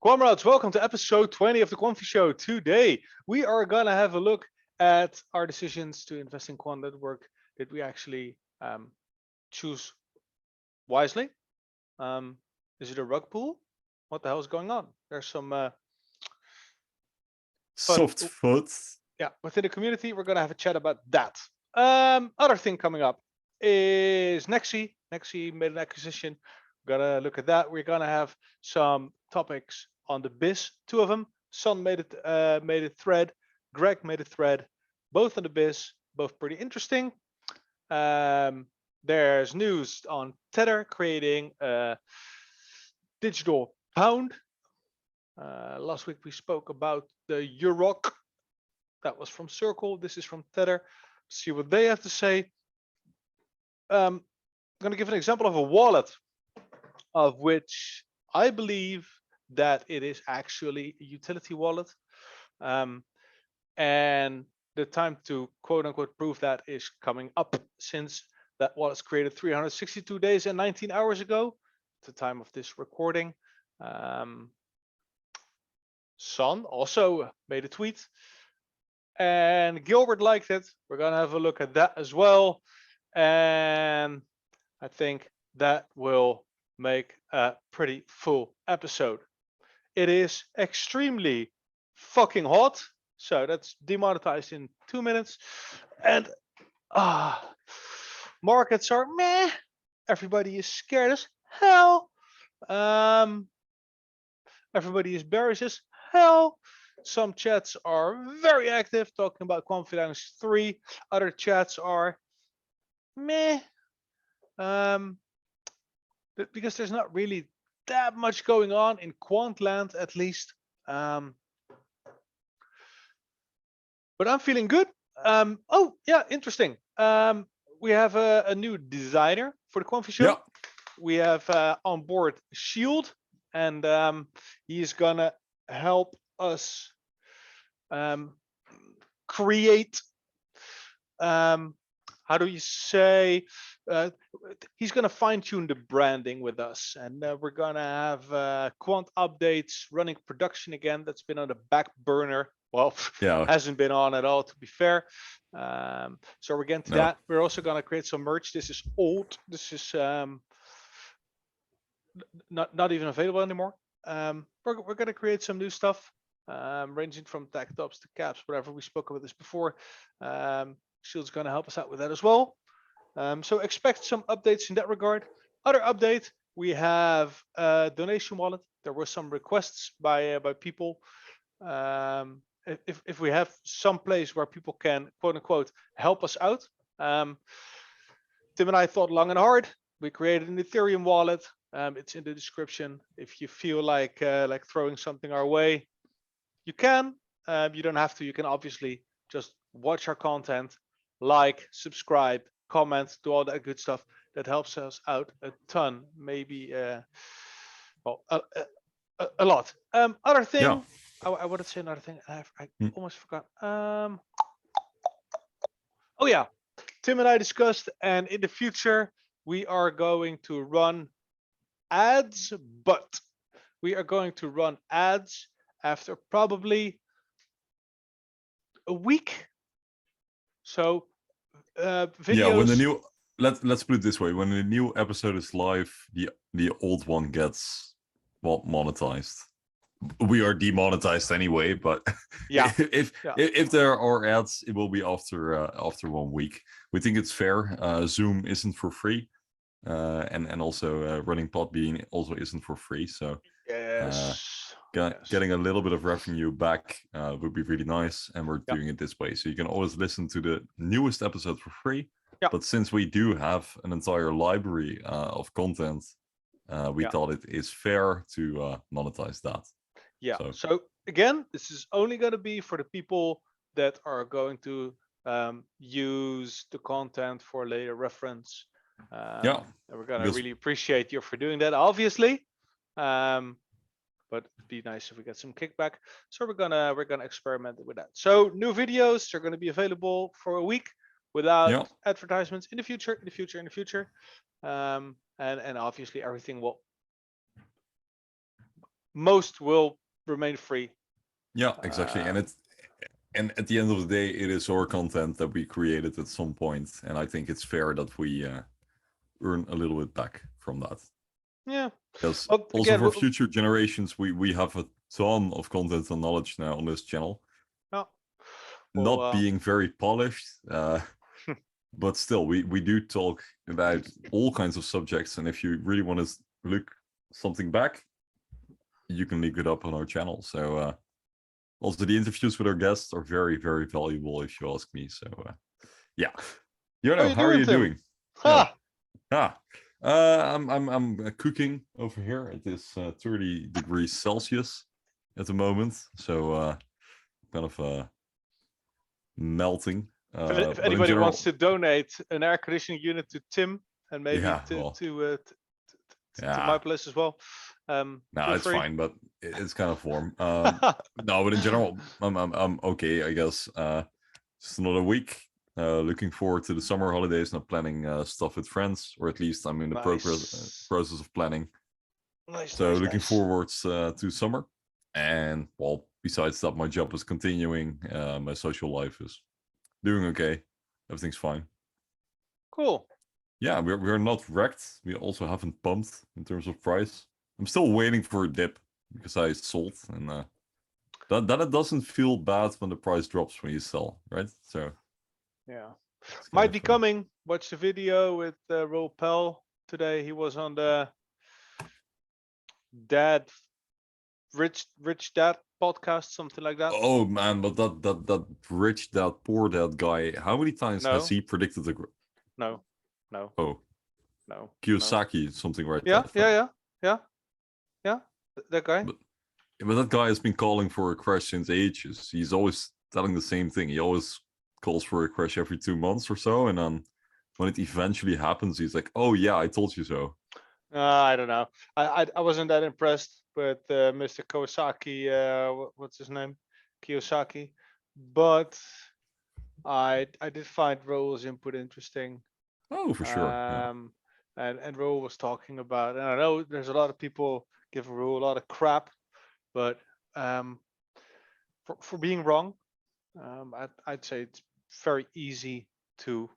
Comrades, welcome to episode 20 of the Quamfy Show. Today, we are going to have a look at our decisions to invest in Quant Network. Did we actually choose wisely? Is it a rug pull? What the hell is going on? There's some soft foot. Yeah, within the community, we're going to have a chat about that. Other thing coming up is NEXI. NEXI made an acquisition. We're going to look at that. We're going to have some topics on the biz, two of them. Son made a thread. Greg made a thread. Both on the biz, both pretty interesting. There's news on Tether creating a digital pound. Last week we spoke about the Euro. That was from Circle. This is from Tether. See what they have to say. I'm going to give an example of a wallet of which I believe that it is actually a utility wallet. And the time to quote unquote prove that is coming up, since that wallet's created 362 days and 19 hours ago at the time of this recording. Son also made a tweet and Gilbert liked it. We're going to have a look at that as well. And I think that will make a pretty full episode. It is extremely fucking hot. So that's demonetized in 2 minutes. And markets are meh. Everybody is scared as hell. Everybody is bearish as hell. Some chats are very active talking about Confidence 3. Other chats are meh. Because there's not really that much going on in quant land, at least. But I'm feeling good. Oh yeah, interesting. We have a new designer for the Quamfy Show. Yeah. We have on board Shield, and he's gonna help us create. How do you say? He's going to fine tune the branding with us, and we're going to have quant updates, running production again. That's been on the back burner. Well, yeah, hasn't been on at all, to be fair. So we're getting to that. We're also going to create some merch. This is old. This is not even available anymore. We're going to create some new stuff, ranging from tech tops to caps, whatever. We spoke about this before. Shield's going to help us out with that as well. So expect some updates in that regard. Other update, we have a donation wallet. There were some requests by people. If we have some place where people can quote unquote help us out. Tim and I thought long and hard. We created an Ethereum wallet. It's in the description. If you feel like throwing something our way, you can. You don't have to. You can obviously just watch our content, like, subscribe, comment, do all that good stuff. That helps us out a ton. Maybe a lot. Other thing, yeah. I wanted to say another thing. I almost forgot. Oh yeah, Tim and I discussed, and in the future we are going to run ads, but we are going to run ads after probably a week. So videos. Yeah, when the new let's put it this way: when the new episode is live, the old one gets monetized. We are demonetized anyway, but yeah, if there are ads, it will be after 1 week. We think it's fair. Zoom isn't for free, and also running Podbean also isn't for free. So getting a little bit of revenue back would be really nice, and we're doing it this way. So you can always listen to the newest episode for free. But since we do have an entire library of content, we thought it is fair to monetize that. Yeah. So again, this is only going to be for the people that are going to use the content for later reference. And we're going to really appreciate you for doing that, obviously. But it'd be nice if we get some kickback. So we're gonna experiment with that. So new videos are going to be available for a week without advertisements in the future. And obviously everything will most will remain free. Yeah, exactly. And at the end of the day, it is our content that we created at some point, and I think it's fair that we earn a little bit back from that. Yeah. Because Well, also again, for future generations, we have a ton of content and knowledge now on this channel. well, Not being very polished, but still, we do talk about all kinds of subjects, and if you really want to look something back, you can look it up on our channel. So also the interviews with our guests are very, very valuable, if you ask me. So yeah, how are you doing? Ha! I'm cooking over here. It is 30 degrees Celsius at the moment, so kind of melting. If But in anybody general, wants to donate an air conditioning unit to Tim and maybe yeah, to my place as well, no, it's free. fine, but it's kind of warm. No, but in general, I'm okay, I guess. Just another week. Looking forward to the summer holidays. Not planning stuff with friends, or at least I'm in the process of planning. So looking forward to summer. And well, besides that, my job is continuing. My social life is doing okay. Everything's fine. Cool. Yeah, we're not wrecked. We also haven't pumped in terms of price. I'm still waiting for a dip because I sold, and that it doesn't feel bad when the price drops when you sell, right? So yeah, might be coming. Watch the video with Raoul Pal today. He was on the rich dad podcast, something like that. Oh man, but that rich dad poor dad guy, how many times has he predicted the no oh no Kiyosaki something right yeah there. Yeah that guy, but that guy has been calling for a crash since ages. He's always telling the same thing. He always calls for a crash every 2 months or so, and then when it eventually happens, he's like, oh yeah, I told you so. I don't know. I wasn't that impressed with Mr. Kiyosaki. What's his name? Kiyosaki. But I did find Raoul's input interesting. Oh, for sure. And Raoul was talking about, and I know there's a lot of people give Raoul a lot of crap, but for being wrong, I'd say it's very easy to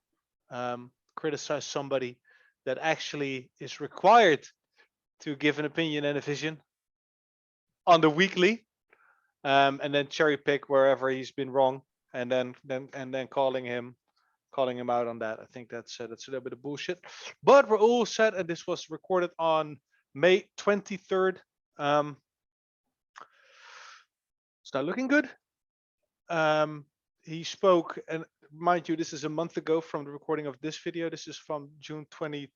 criticize somebody that actually is required to give an opinion and a vision on the weekly, and then cherry pick wherever he's been wrong, and then calling him out on that. I think that's a little bit of bullshit. But Raoul said, and this was recorded on May 23rd. It's not looking good. He spoke, and mind you, this is a month ago from the recording of this video. This is from June 22nd,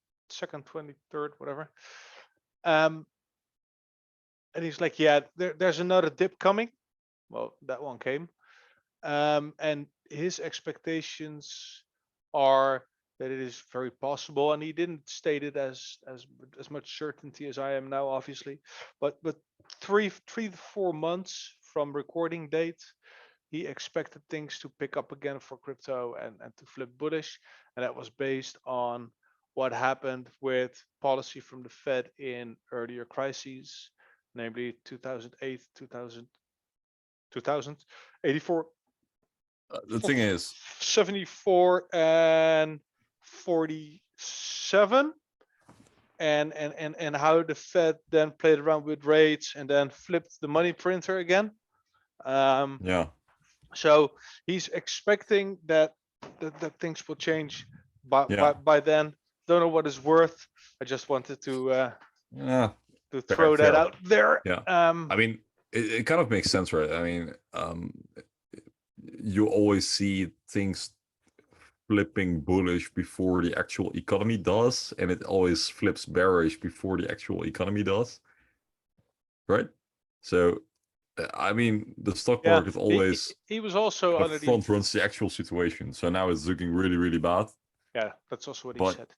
23rd, whatever. And he's like, yeah, there's another dip coming. Well, that one came. And his expectations are that it is very possible, and he didn't state it as much certainty as I am now, obviously, but 3 to 4 months from recording date, he expected things to pick up again for crypto and to flip bullish, and that was based on what happened with policy from the Fed in earlier crises, namely 2008, 84. The thing is, 74 and 47, and how the Fed then played around with rates and then flipped the money printer again. Yeah. So he's expecting that things will change by then. Don't know what it's worth. I just wanted to throw that out there. Yeah. I mean, it kind of makes sense, right? I mean, you always see things flipping bullish before the actual economy does, and it always flips bearish before the actual economy does, right? So I mean, the stock market always he was also under front runs the actual situation, so now it's looking really, really bad. Yeah, that's also what he said.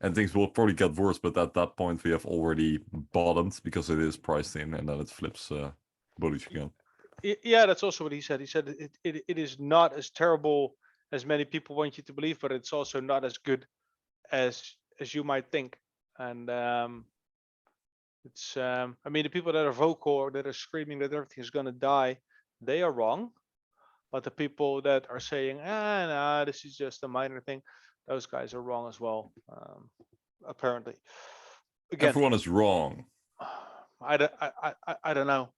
And things will probably get worse, but at that point we have already bottomed because it is priced in, and then it flips bullish again. Yeah, that's also what he said. He said it is not as terrible as many people want you to believe, but it's also not as good as you might think. And It's I mean, the people that are vocal or that are screaming that everything is going to die, they are wrong. But the people that are saying, nah, this is just a minor thing, those guys are wrong as well. Apparently, again, Everyone is wrong. I don't know.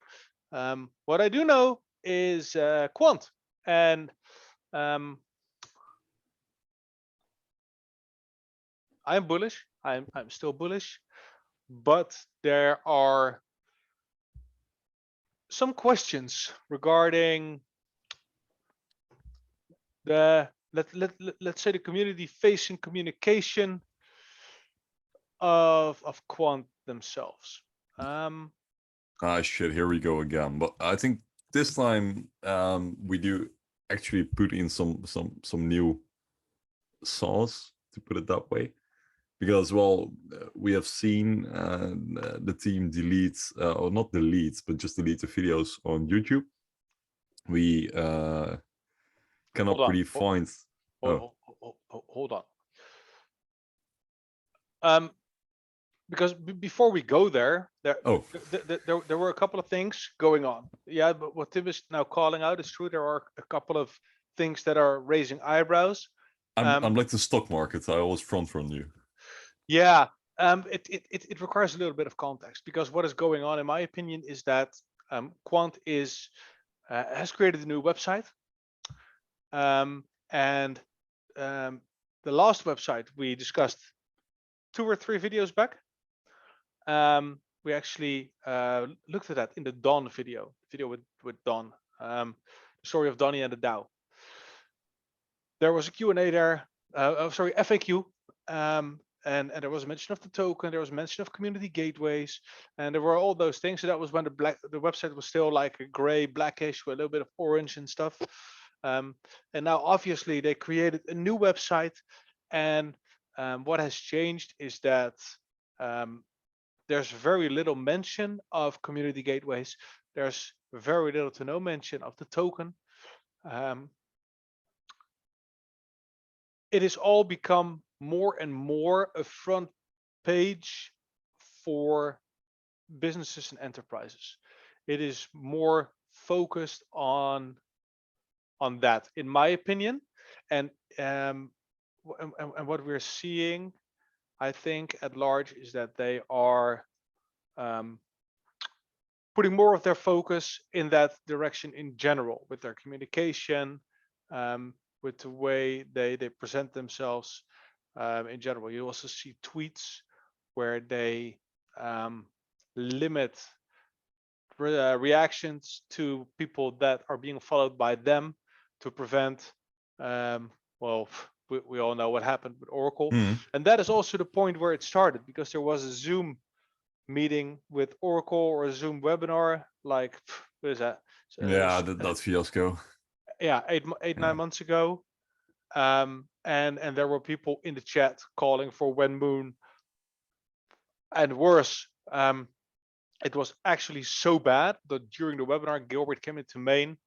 What I do know is Quant, and I'm bullish. I'm still bullish, but there are some questions regarding the let's say the community facing communication of Quant themselves. Ah, shit, here we go again. But I think this time we do actually put in some new sauce, to put it that way, because we have seen the team deletes or not deletes, but just delete the videos on YouTube. We cannot really find. Hold on. Because before we go there, there were a couple of things going on. Yeah, but what Tim is now calling out is true. There are a couple of things that are raising eyebrows. I'm like the stock market. I always front run you. Yeah, it requires a little bit of context, because what is going on, in my opinion, is that Quant has created a new website, and the last website we discussed 2 or 3 videos back. We actually looked at that in the Don video with Don, the story of Donnie and the DAO. There was a Q&A there, FAQ, and there was a mention of the token, there was a mention of community gateways, and there were all those things. So that was when the website was still like a gray, blackish with a little bit of orange and stuff. And now obviously they created a new website, and what has changed is that there's very little mention of community gateways. There's very little to no mention of the token. It has all become more and more a front page for businesses and enterprises. It is more focused on that, in my opinion. And what we're seeing, I think, at large, is that they are putting more of their focus in that direction in general, with their communication, with the way they present themselves in general. You also see tweets where they limit reactions to people that are being followed by them to prevent we all know what happened with Oracle. And that is also the point where it started, because there was a Zoom meeting with Oracle, or a Zoom webinar, like, what is that? Yeah, that fiasco. Yeah, 9 months ago. And there were people in the chat calling for Wen Moon. And worse, it was actually so bad that during the webinar, Gilbert came into main,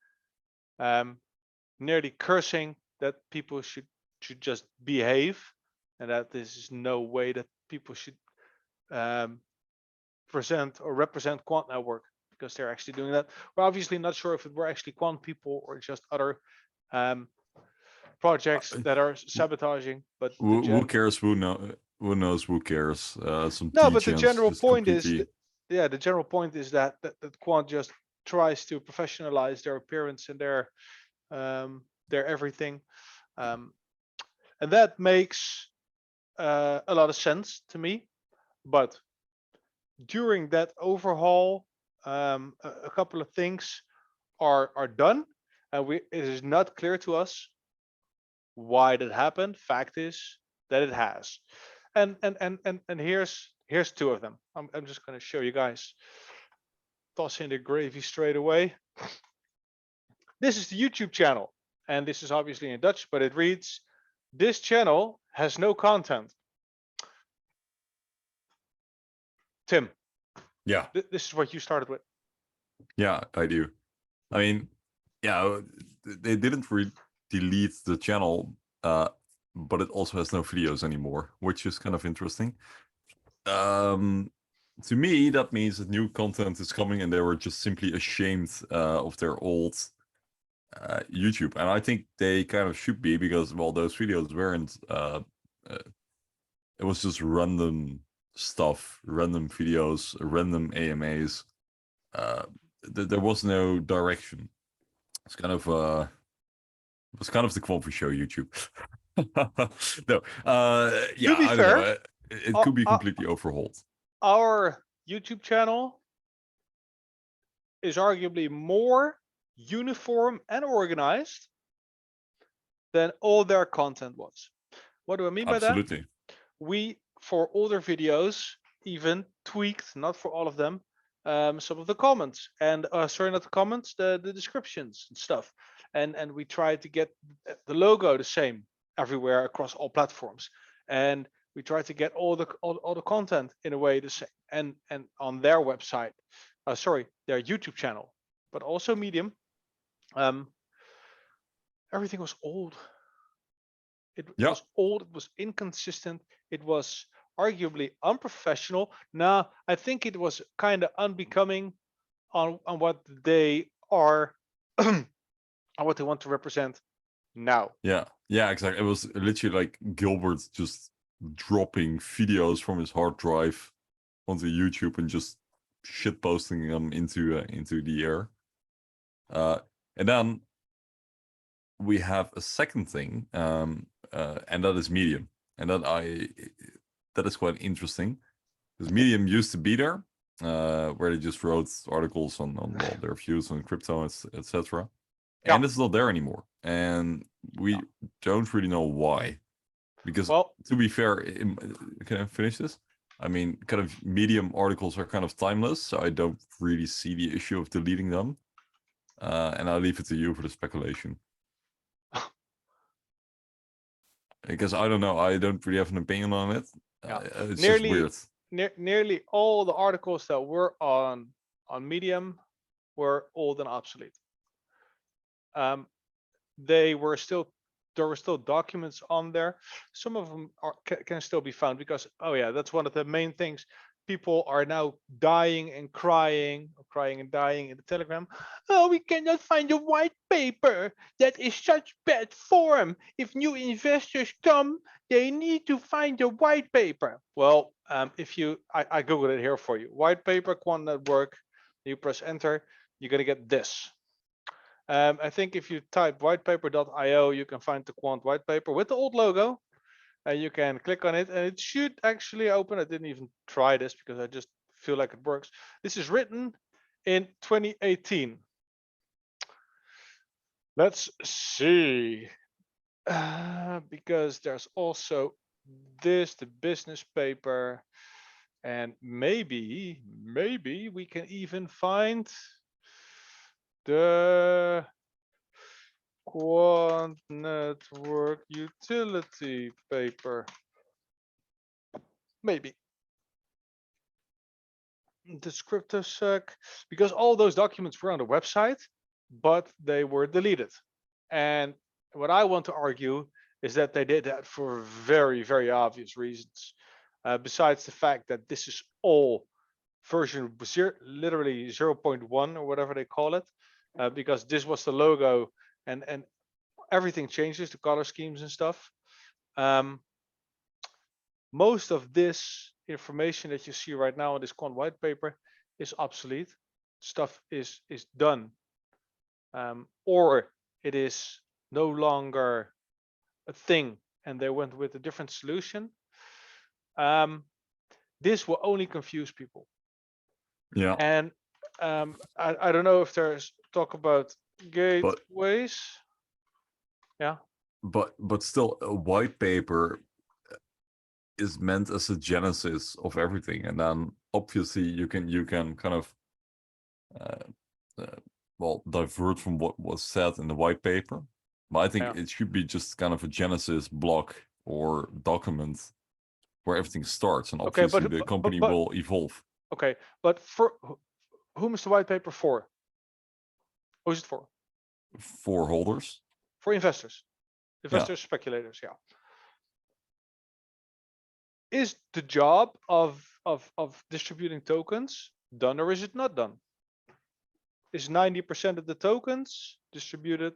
nearly cursing that people should just behave, and that this is no way that people should present or represent Quant Network, because they're actually doing that. We're obviously not sure if it were actually Quant people or just other projects that are sabotaging. But who cares? Who knows? Who cares? No, but the general point is, the general point is that Quant just tries to professionalize their appearance and their everything, and that makes a lot of sense to me. But during that overhaul, a couple of things are done, and it is not clear to us why that happened. Fact is that it has, and here's 2 of them. I'm just going to show you guys. Toss in the gravy straight away. This is the YouTube channel, and this is obviously in Dutch, but it reads, "This channel has no content." Tim. Yeah. This is what you started with. Yeah, I do. I mean, yeah, they didn't delete the channel, but it also has no videos anymore, which is kind of interesting. to me, that means that new content is coming and they were just simply ashamed of their old YouTube. And I think they kind of should be, because, well, those videos weren't, it was just random stuff, random videos, random AMAs. There was no direction. It's kind of, it was kind of the Quamfy show YouTube. No, yeah, To be I don't fair, know. It could be completely overhauled. Our YouTube channel is arguably more uniform and organized than all their content was. What do I mean by that? Absolutely. We, for older videos, even tweaked, not for all of them, some of the comments, and sorry, not the comments, the descriptions and stuff, and we tried to get the logo the same everywhere across all platforms, and we tried to get all the content in a way the same, and on their website, sorry, their YouTube channel, but also Medium, everything was old. It was old, it was inconsistent, it was arguably unprofessional. Now, I think it was kind of unbecoming on what they are, on what they want to represent now. Yeah, exactly. It was literally like Gilbert just dropping videos from his hard drive onto YouTube and just shit posting them into the air. And then we have a second thing, and that is Medium, and that is quite interesting, because Medium used to be there, where they just wrote articles on well, their views on crypto, etc. And it's not there anymore, and we don't really know why. Because, well, to be fair, can I finish this? I mean, kind of Medium articles are kind of timeless, so I don't really see the issue of deleting them. And I'll leave it to you for the speculation. Because I don't know, I don't really have an opinion on it. It's just weird. Nearly all the articles that were on Medium were old and obsolete. There were still documents on there. Some of them can still be found, because, oh yeah, that's one of the main things. People are now dying and crying and dying in the Telegram. Oh, we cannot find a white paper. That is such bad form. If new investors come, they need to find a white paper. Well, if you, I Googled it here for you. White paper, Quant Network. You press enter, you're gonna get this. I think if you type whitepaper.io, you can find the Quant white paper with the old logo. You can click on it and it should actually open. I didn't even try this because I just feel like it works. This is written in 2018. Let's see. Because there's also this, the business paper, and maybe we can even find the Quant Network utility paper. Maybe. The CryptoSec, because all those documents were on the website, but they were deleted. And what I want to argue is that they did that for very, very obvious reasons. Besides the fact that this is all version 0, literally 0.1 or whatever they call it, because this was the logo, and everything changes, the color schemes and stuff. Most of this information that you see right now in this Quant white paper is obsolete. Stuff is done, or it is no longer a thing, and they went with a different solution. This will only confuse people. Yeah. And I don't know if there's talk about gateways. Yeah. But still, a white paper is meant as a genesis of everything, and then obviously you can kind of well, divert from what was said in the white paper. But I think it should be just kind of a genesis block or document where everything starts, and obviously the company will evolve. Okay, but for whom is the white paper for? Who's it for? For holders. For investors. Speculators, yeah. Is the job of of distributing tokens done, or is it not done? Is 90% of the tokens distributed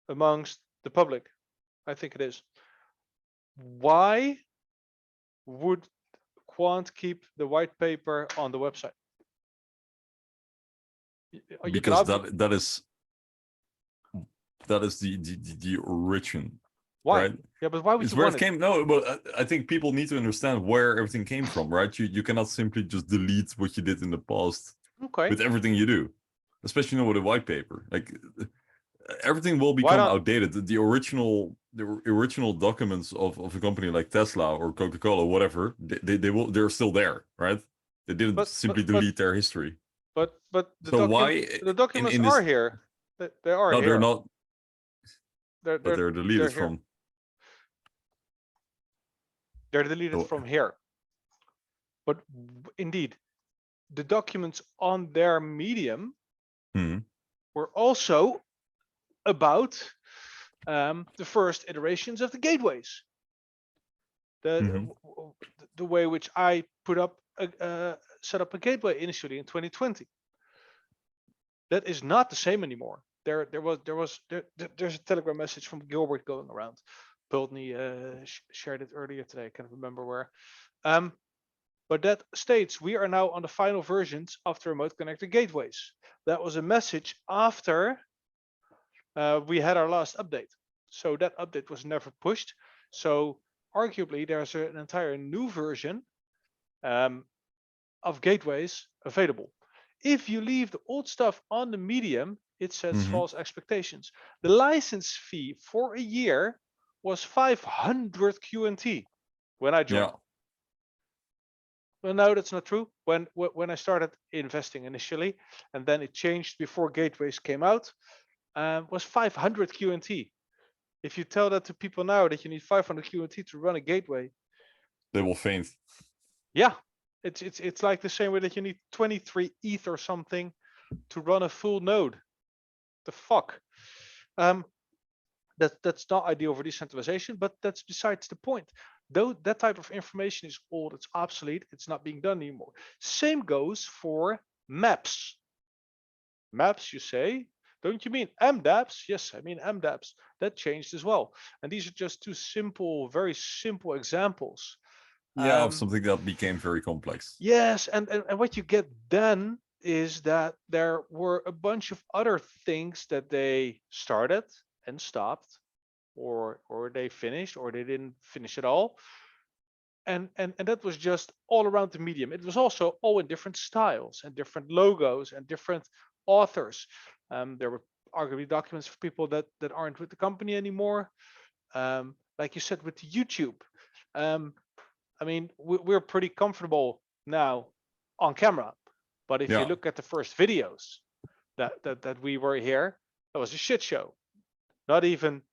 amongst the public? I think it is. Why would Quant keep the white paper on the website? Because that is the origin. Why? Right? Yeah, but why would It's you where want it came. No, but I think people need to understand where everything came from, right? You cannot simply just delete what you did in the past Okay. with everything you do, especially with a white paper. Like everything will Why become not? outdated. The original documents of a company like Tesla or Coca-Cola, whatever, they're still there, right? They didn't simply delete their history. But So why the documents in are this? here. They are No, here. they're not. But They're deleted here. from. They're deleted Oh. from here. But indeed, the documents on their medium were also about the first iterations of the gateways. The way which I set up a gateway initially in 2020. That is not the same anymore. There's a Telegram message from Gilbert going around. Piltney shared it earlier today. I can't remember where. But that states we are now on the final versions of the remote connected gateways. That was a message after we had our last update. So that update was never pushed. So arguably there's an entire new version of gateways available. If you leave the old stuff on the medium, it sets false expectations. The license fee for a year was 500 QNT when I joined. Yeah. Well, no, that's not true. When I started investing initially, and then it changed before gateways came out, was 500 QNT. If you tell that to people now that you need 500 QNT to run a gateway, they will faint. Yeah, it's like the same way that you need 23 ETH or something to run a full node. The fuck. That's not ideal for decentralization, but that's besides the point. Though that type of information is old, it's obsolete, it's not being done anymore. Same goes for maps. Maps, you say? Don't you mean MDApps? Yes, I mean MDApps. That changed as well. And these are just two simple, very simple examples. Yeah, of something that became very complex. Yes, and what you get then is that there were a bunch of other things that they started and stopped, or they finished, or they didn't finish at all. And that was just all around the medium. It was also all in different styles and different logos and different authors. There were arguably documents for people that aren't with the company anymore. Like you said with the YouTube. I mean, we're pretty comfortable now on camera, but if you look at the first videos that we were here, that was a shit show. Not even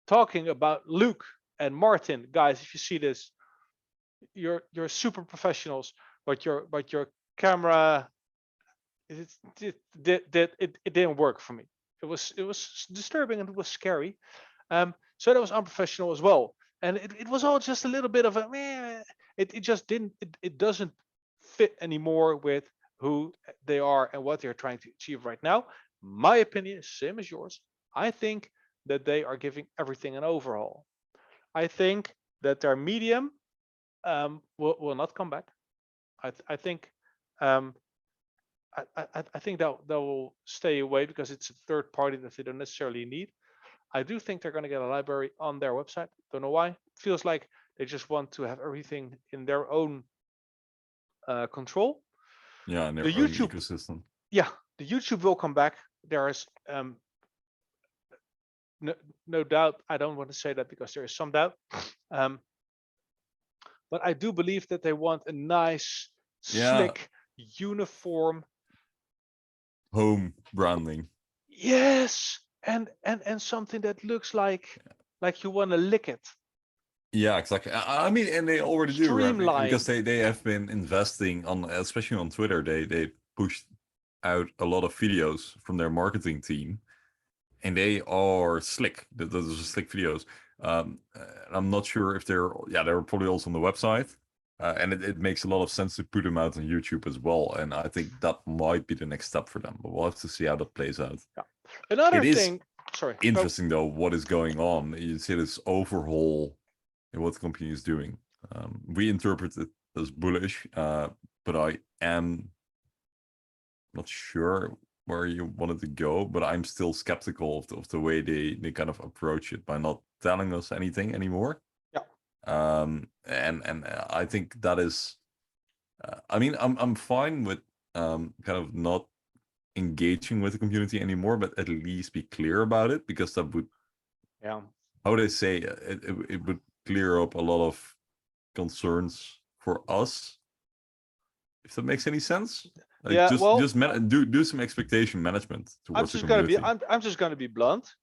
talking about Luke and Martin, guys. If you see this, you're super professionals, but your camera, it didn't work for me. It was disturbing and it was scary. So that was unprofessional as well. And it was all just a little bit of a meh. It just didn't, it doesn't fit anymore with who they are and what they're trying to achieve right now. My opinion is same as yours. I think that they are giving everything an overhaul. I think that their medium will not come back. I think I think that will stay away because it's a third party that they don't necessarily need. I do think they're going to get a library on their website. Don't know why. Feels like they just want to have everything in their own control. Yeah, in their own YouTube ecosystem. Yeah, the YouTube will come back. There is no doubt. I don't want to say that because there is some doubt. But I do believe that they want a nice, slick, uniform home branding. Yes, and something that looks like you want to lick it. Yeah, exactly. I mean, and they already do, right? Because they have been investing on, especially on Twitter. They pushed out a lot of videos from their marketing team, and they are slick. Those are slick videos. I'm not sure if they're probably also on the website. And it makes a lot of sense to put them out on YouTube as well. And I think that might be the next step for them. But we'll have to see how that plays out. Yeah. Another It is thing. Sorry. interesting though what is going on. You see this overhaul in what the company is doing. We interpret it as bullish, but I am not sure where you wanted to go. But I'm still skeptical of the way they kind of approach it by not telling us anything anymore. And I think that is, I mean, I'm fine with kind of not engaging with the community anymore, but at least be clear about it, because that would, how would I say, it would clear up a lot of concerns for us, if that makes any sense. Like just do some expectation management towards the community. I'm just gonna be blunt.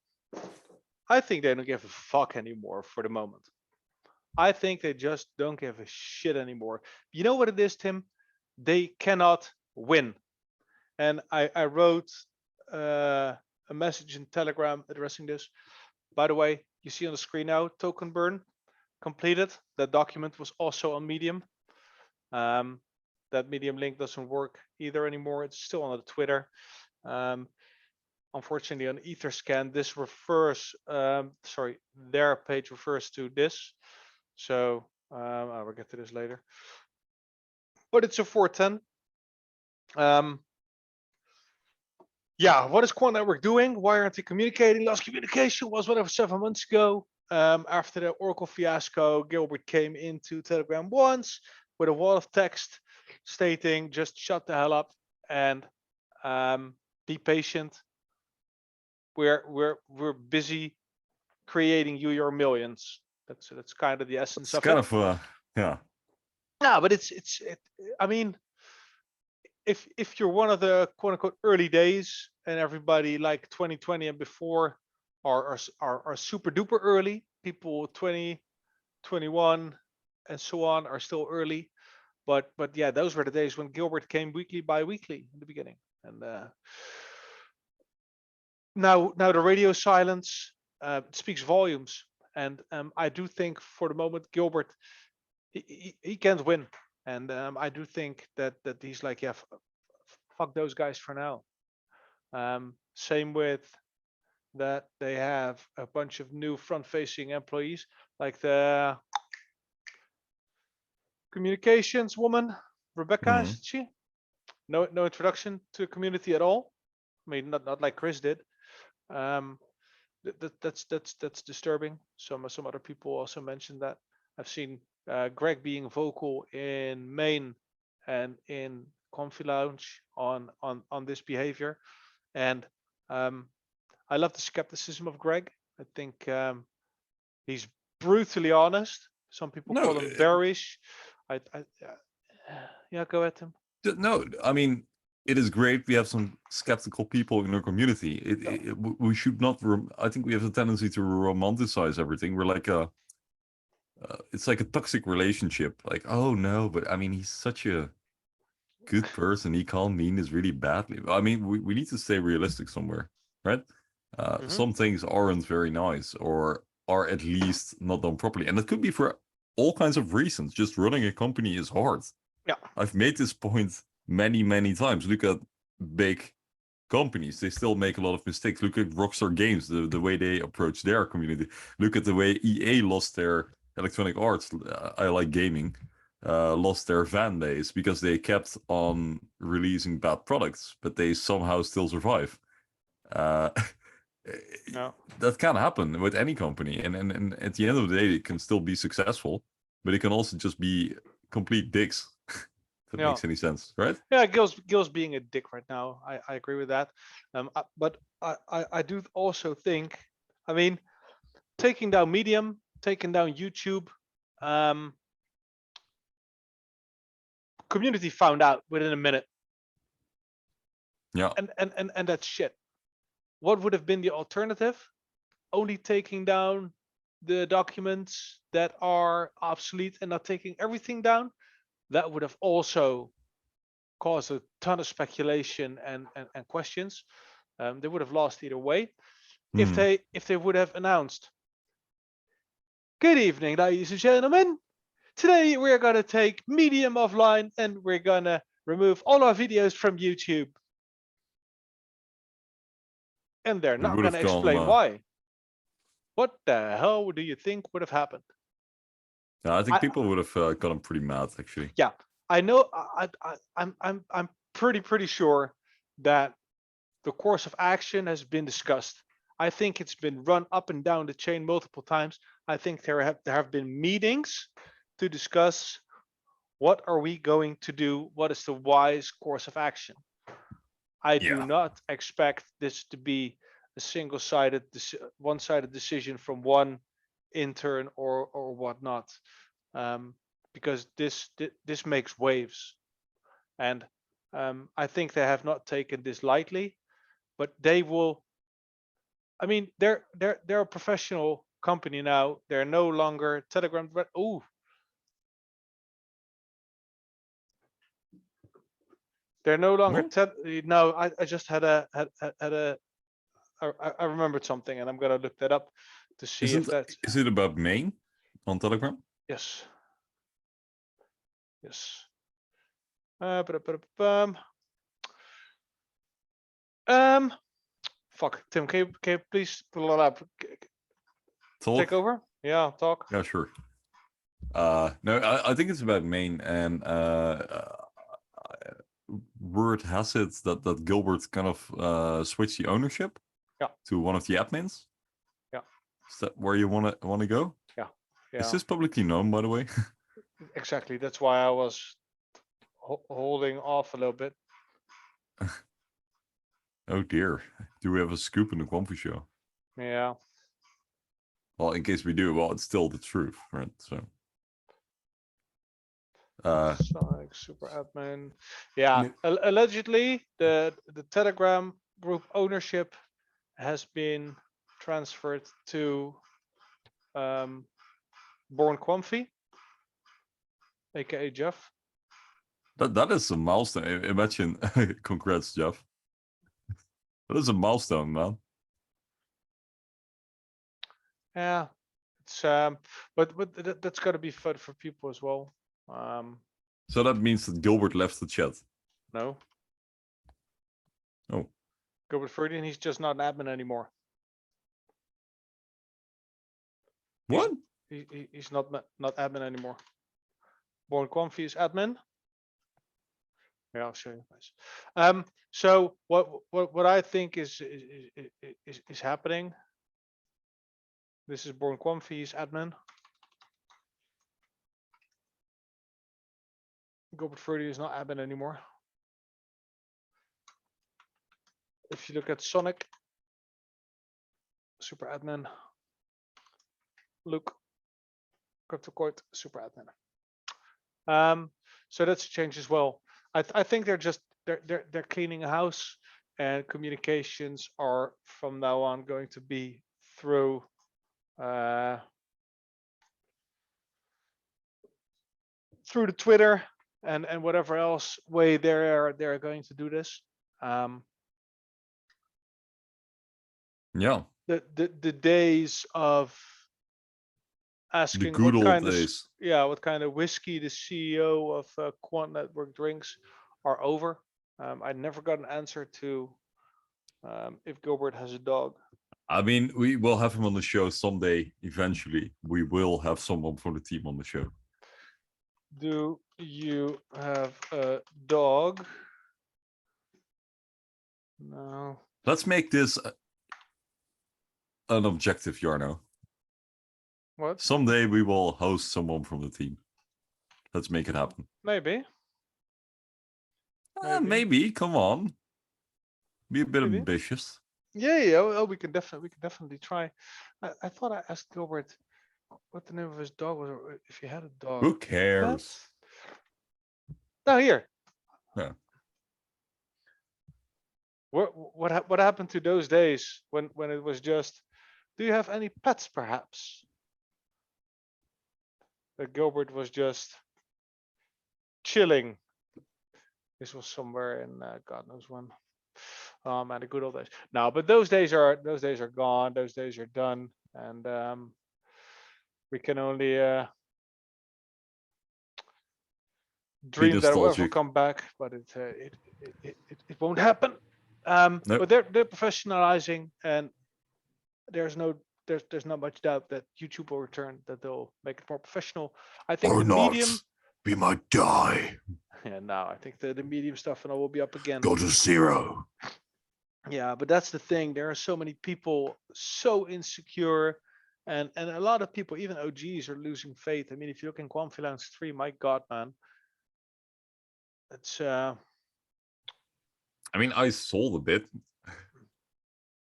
I think they don't give a fuck anymore for the moment. I think they just don't give a shit anymore. You know what it is, Tim? They cannot win. And I wrote a message in Telegram addressing this. By the way, you see on the screen now, token burn completed. That document was also on Medium. That Medium link doesn't work either anymore. It's still on the Twitter. Unfortunately, on Etherscan, this refers, their page refers to this. So I will get to this later. But it's a 410. Yeah, what is Quant Network doing? Why aren't they communicating? Last communication was whatever 7 months ago. After the Oracle fiasco, Gilbert came into Telegram once with a wall of text stating, just shut the hell up and be patient. We're busy creating you your millions. That's kind of the essence of it. It's kind of yeah. No, but it's I mean, if you're one of the quote unquote early days, and everybody like 2020 and before are super duper early, people 20, 21 and so on are still early. But yeah, those were the days when Gilbert came weekly by weekly in the beginning. And now the radio silence speaks volumes. And I do think for the moment Gilbert he can't win. And I do think that he's like, yeah, fuck those guys for now. Same with that they have a bunch of new front-facing employees, like the communications woman, Rebecca, is she? No introduction to the community at all. I mean, not like Chris did. That's disturbing. Some other people also mentioned that. I've seen Greg being vocal in Maine and in Quamfy Lounge on this behavior, and I love the skepticism of Greg. I think he's brutally honest. Some people call him bearish. Yeah, go ahead, Tim. No, I mean, it is great we have some skeptical people in our community. We should not. I think we have a tendency to romanticize everything. We're like it's like a toxic relationship. Like, oh no, but I mean, he's such a good person. He can't mean this really badly. I mean, we need to stay realistic somewhere, right? Some things aren't very nice, or are at least not done properly, and it could be for all kinds of reasons. Just running a company is hard. Yeah, I've made this point many times. Look at big companies; they still make a lot of mistakes. Look at Rockstar Games, the way they approach their community. Look at the way EA lost their Electronic Arts. I Like Gaming. Lost their fan base because they kept on releasing bad products, but they somehow still survive. No. That can happen with any company, and at the end of the day, it can still be successful, but it can also just be complete dicks. If that makes any sense, right? Yeah, Gil's being a dick right now. I agree with that. But I do also think, I mean, taking down Medium, taking down YouTube, community found out within a minute. Yeah. And that's shit. What would have been the alternative? Only taking down the documents that are obsolete and not taking everything down? That would have also caused a ton of speculation and questions. They would have lost either way. If they would have announced, good evening, ladies and gentlemen, today we're going to take Medium offline and we're going to remove all our videos from YouTube. And they're We not would going to have gone. explain why. What the hell do you think would have happened? Yeah, I think people would have gotten pretty mad, actually. Yeah, I know. I'm pretty sure that the course of action has been discussed. I think it's been run up and down the chain multiple times. I think there have been meetings to discuss what are we going to do, what is the wise course of action. I do not expect this to be a single-sided, one-sided decision from one intern or whatnot, because this makes waves, and I think they have not taken this lightly, but they will. I mean, they're a professional company now. They're no longer Telegram. Ooh. They're no longer no. I just had a I remembered something, and I'm gonna look that up to see if that's. Is it about main on Telegram? Yes. Yes. Fuck, Tim, can you please pull it up? Take over? Yeah, talk. Yeah, sure. No, I think it's about main, and word has it that Gilbert kind of switched the ownership to one of the admins. Yeah. Is that where you want to go? Yeah. Is this publicly known, by the way? Exactly. That's why I was holding off a little bit. Oh dear. Do we have a scoop in the Quamfy show? Yeah. Well, in case we do, well, it's still the truth, right? So. Sonic super admin. Yeah. Allegedly, the Telegram group ownership has been transferred to Born Quamfy, aka Jeff. That is a milestone. Imagine, congrats, Jeff. That is a milestone, man. Yeah, it's but that's got to be fun for people as well. So that means that Gilbert left the chat. No. Oh. Gilbert Freudian, he's just not an admin anymore. What? He's not admin anymore. Born Quamfy is admin. Yeah, I'll show you guys. So what I think is happening. This is Born Quamfy's admin. Gilbert Freudian is not admin anymore. If you look at Sonic, super admin. Luke, CryptoCourt, super admin. So that's a change as well. I think they're cleaning a house, and communications are from now on going to be through through the Twitter and whatever else way they're going to do this. Yeah. The days of asking the good old days. What kind of whiskey the CEO of Quant Network drinks are over. I never got an answer to if Gilbert has a dog. I mean, we will have him on the show someday. Eventually, we will have someone from the team on the show. Do you have a dog? No. Let's make this an objective, Jarno. What? Someday we will host someone from the team. Let's make it happen. Maybe. Maybe. Come on. Be a bit ambitious. Yeah. Oh, we can definitely try. I thought I asked Gilbert what the name of his dog was, or if he had a dog. Who cares? No, here. Yeah. What happened to those days when it was just, do you have any pets perhaps? That Gilbert was just chilling. This was somewhere in God knows when. Man, the good old days. No, but those days are gone. Those days are done, and we can only dream that will ever nostalgic. come back, but it won't happen. Nope. But they're professionalizing, and there's not much doubt that YouTube will return, that they'll make it more professional. I think Or the not. medium, We might die. yeah, now I think the medium stuff and all will be up again. Go to zero. Yeah, but that's the thing. There are so many people so insecure, and a lot of people, even OGs, are losing faith. I mean, if you look in Quamfy Lounge 3, my God, man, it's I mean, I sold a bit,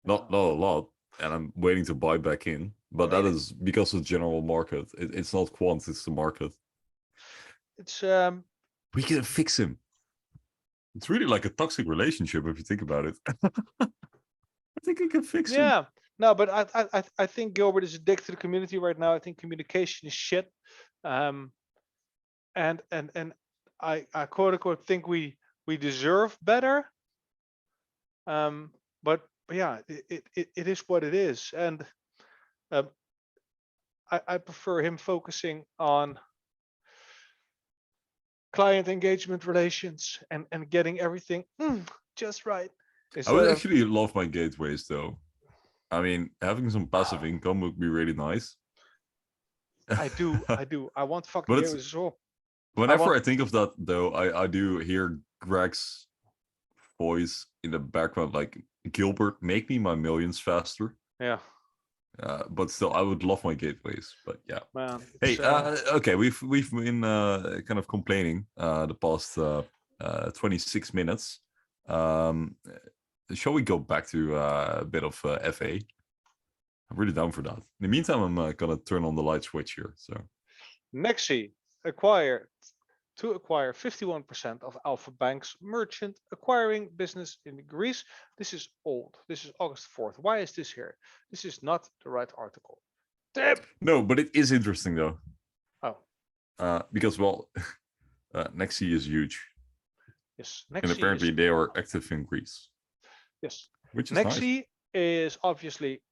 not a lot, and I'm waiting to buy back in. But that is because of the general market. It's not Quant, it's the market. It's we can fix him. It's really like a toxic relationship if you think about it. I think I can fix him. Yeah, no, but I think Gilbert is addicted to the community right now. I think communication is shit, and I quote unquote think we deserve better. But yeah, it is what it is, and I prefer him focusing on client engagement relations and getting everything just right. I would actually love my gateways though. I mean, having some passive income would be really nice. I do. I want fucking gateways as well. Whenever I think of that though, I do hear Greg's voice in the background, like, Gilbert, make me my millions faster. Yeah. But still, I would love my gateways. But yeah. Man, hey, okay, we've been kind of complaining the past 26 minutes. Shall we go back to a bit of FA? I'm really down for that. In the meantime, I'm gonna turn on the light switch here. So, NEXI acquire 51% of Alpha Bank's merchant acquiring business in Greece. This is old. This is August 4th. Why is this here? This is not the right article. Damn. No, but it is interesting though. Oh. Because, well, NEXI is huge. Yes. NEXI and apparently they are active in Greece. Yes. Which is NEXI nice. is obviously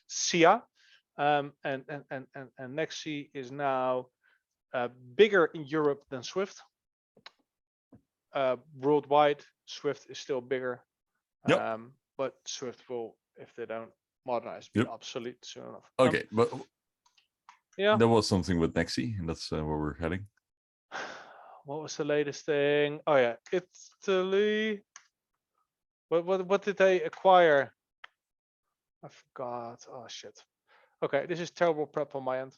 SIA, and NEXI is now bigger in Europe than Swift. Worldwide, Swift is still bigger. Yep. But Swift will, if they don't modernize, be obsolete soon enough. Okay, but yeah, there was something with NEXI, and that's where we're heading. What was the latest thing? Oh yeah, Italy. What did they acquire? I forgot. Oh shit. Okay, this is terrible prep on my end.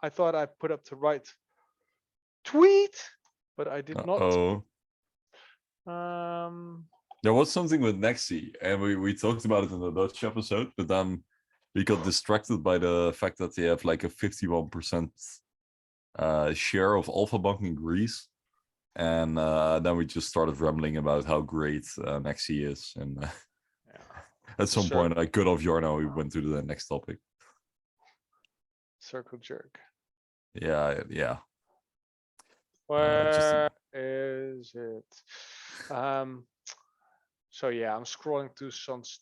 I thought I put up the right tweet, but I did not. There was something with NEXI, and we talked about it in the Dutch episode, but then we got distracted by the fact that they have like a 51% share of Alpha Bank in Greece. And then we just started rambling about how great NEXI is. And at some point, I cut off Jarno. We went to the next topic. Circle jerk. Yeah. Where is it? So yeah, I'm scrolling to Son's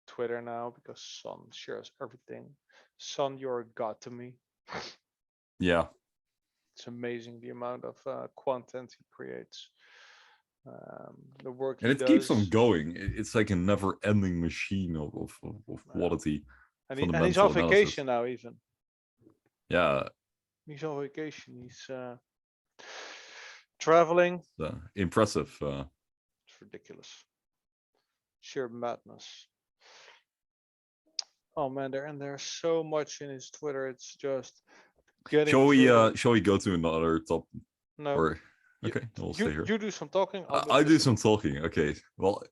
Twitter now because Son shares everything. Son, you're a god to me. Yeah. It's amazing the amount of content he creates. The work and he it does. Keeps on going. It's like a never-ending machine of quality. And he's on vacation now, even. Yeah. He's on vacation. He's traveling. Impressive. It's ridiculous. Sheer madness. Oh man, there's so much in his Twitter. It's just getting. Shall we go to another top? No. Or okay, we'll stay here. You do some talking. I do some talking. Okay. Well,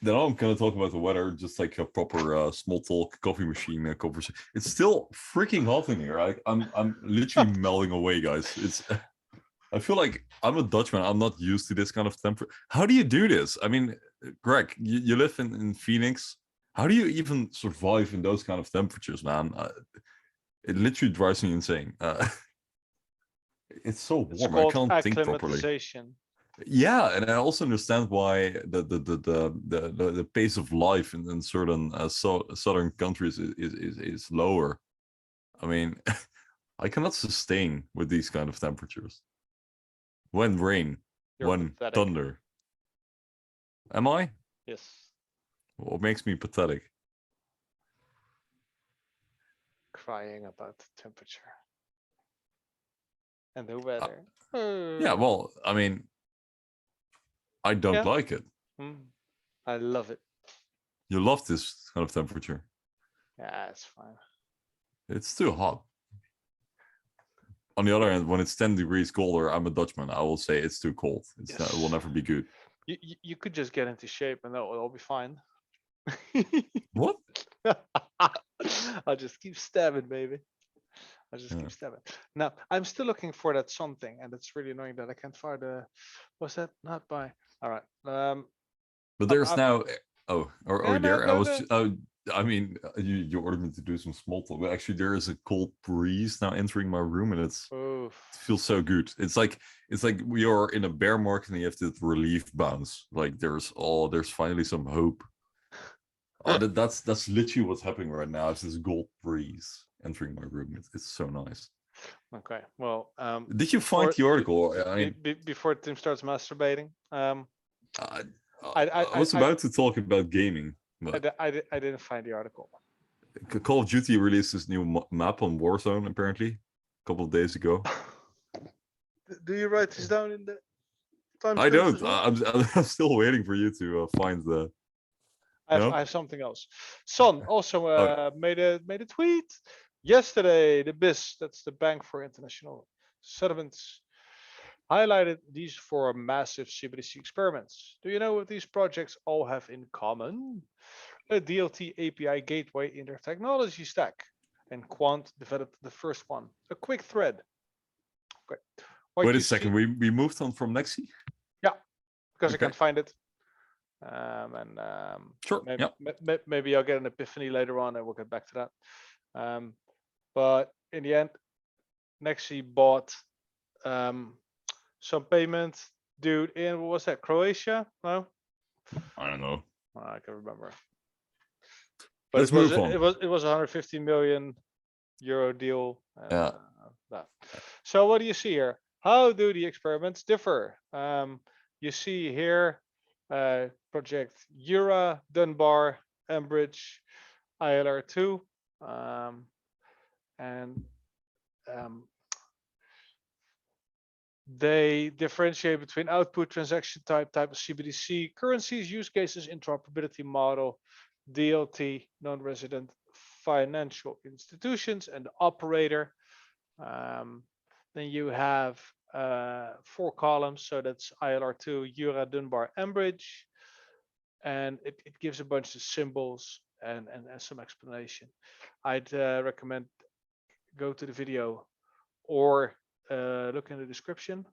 then I'm gonna talk about the weather, just like a proper small talk coffee machine conversation. It's still freaking hot in here. I'm literally melting away, guys. I feel like I'm a Dutchman. I'm not used to this kind of temperature. How do you do this? I mean, Greg, you live in Phoenix. How do you even survive in those kind of temperatures, man? It literally drives me insane. It's so warm. I can't think properly. Yeah, and I also understand why the pace of life in certain southern countries is lower. I mean, I cannot sustain with these kind of temperatures. When rain, You're when pathetic. thunder. Am I? Yes. What makes me pathetic? Crying about the temperature and the weather. Yeah, well, I mean, I don't Yeah. like it. I love it. You love this kind of temperature. Yeah, it's fine. It's too hot. On the other hand, when it's 10 degrees colder, I'm a Dutchman. I will say it's too cold. It will never be good. You could just get into shape and that will all be fine. What? I'll just keep stabbing, baby. I'll just keep stabbing. Now, I'm still looking for that something, and it's really annoying that I can't find the. Was that not by? All right. But there's now. Oh, Yeah, no, there. go, go. I mean, you ordered me to do some small talk, but actually, there is a cold breeze now entering my room, and it feels so good. It's like we are in a bear market, and you have this relief bounce. Like there's finally some hope. That's literally what's happening right now. It's this cold breeze entering my room. It's so nice. Okay. Well, did you find the article? Before Tim starts masturbating, I was about to talk about gaming, but I didn't find the article. Call of Duty released this new map on Warzone apparently a couple of days ago. Do you write this down in the time? I don't. I'm still waiting for you to find the. I have something else. Son also made a tweet yesterday. The BIS, that's the Bank for International Settlements, highlighted these 4 massive CBDC experiments. Do you know what these projects all have in common? A DLT API gateway in their technology stack, and Quant developed the first one, a quick thread. Okay. Wait a second, we moved on from NEXI? Yeah, because okay. I can't find it. Sure. Maybe I'll get an epiphany later on and we'll get back to that. But in the end, NEXI bought some payment dude in, what was that, Croatia? No? I don't know. I can't remember. But Let's move on. It was 150 million euro deal. Yeah. So what do you see here? How do the experiments differ? You see here project Jura, Dunbarm, Mbridge, ILR2, and they differentiate between output, transaction type of CBDC, currencies, use cases, interoperability model, DLT, non-resident financial institutions, and the operator. Then you have 4 columns, so that's ILR2, Jura, Dunbarm, Mbridge, and it gives a bunch of symbols and some explanation. I'd recommend go to the video or look in the description,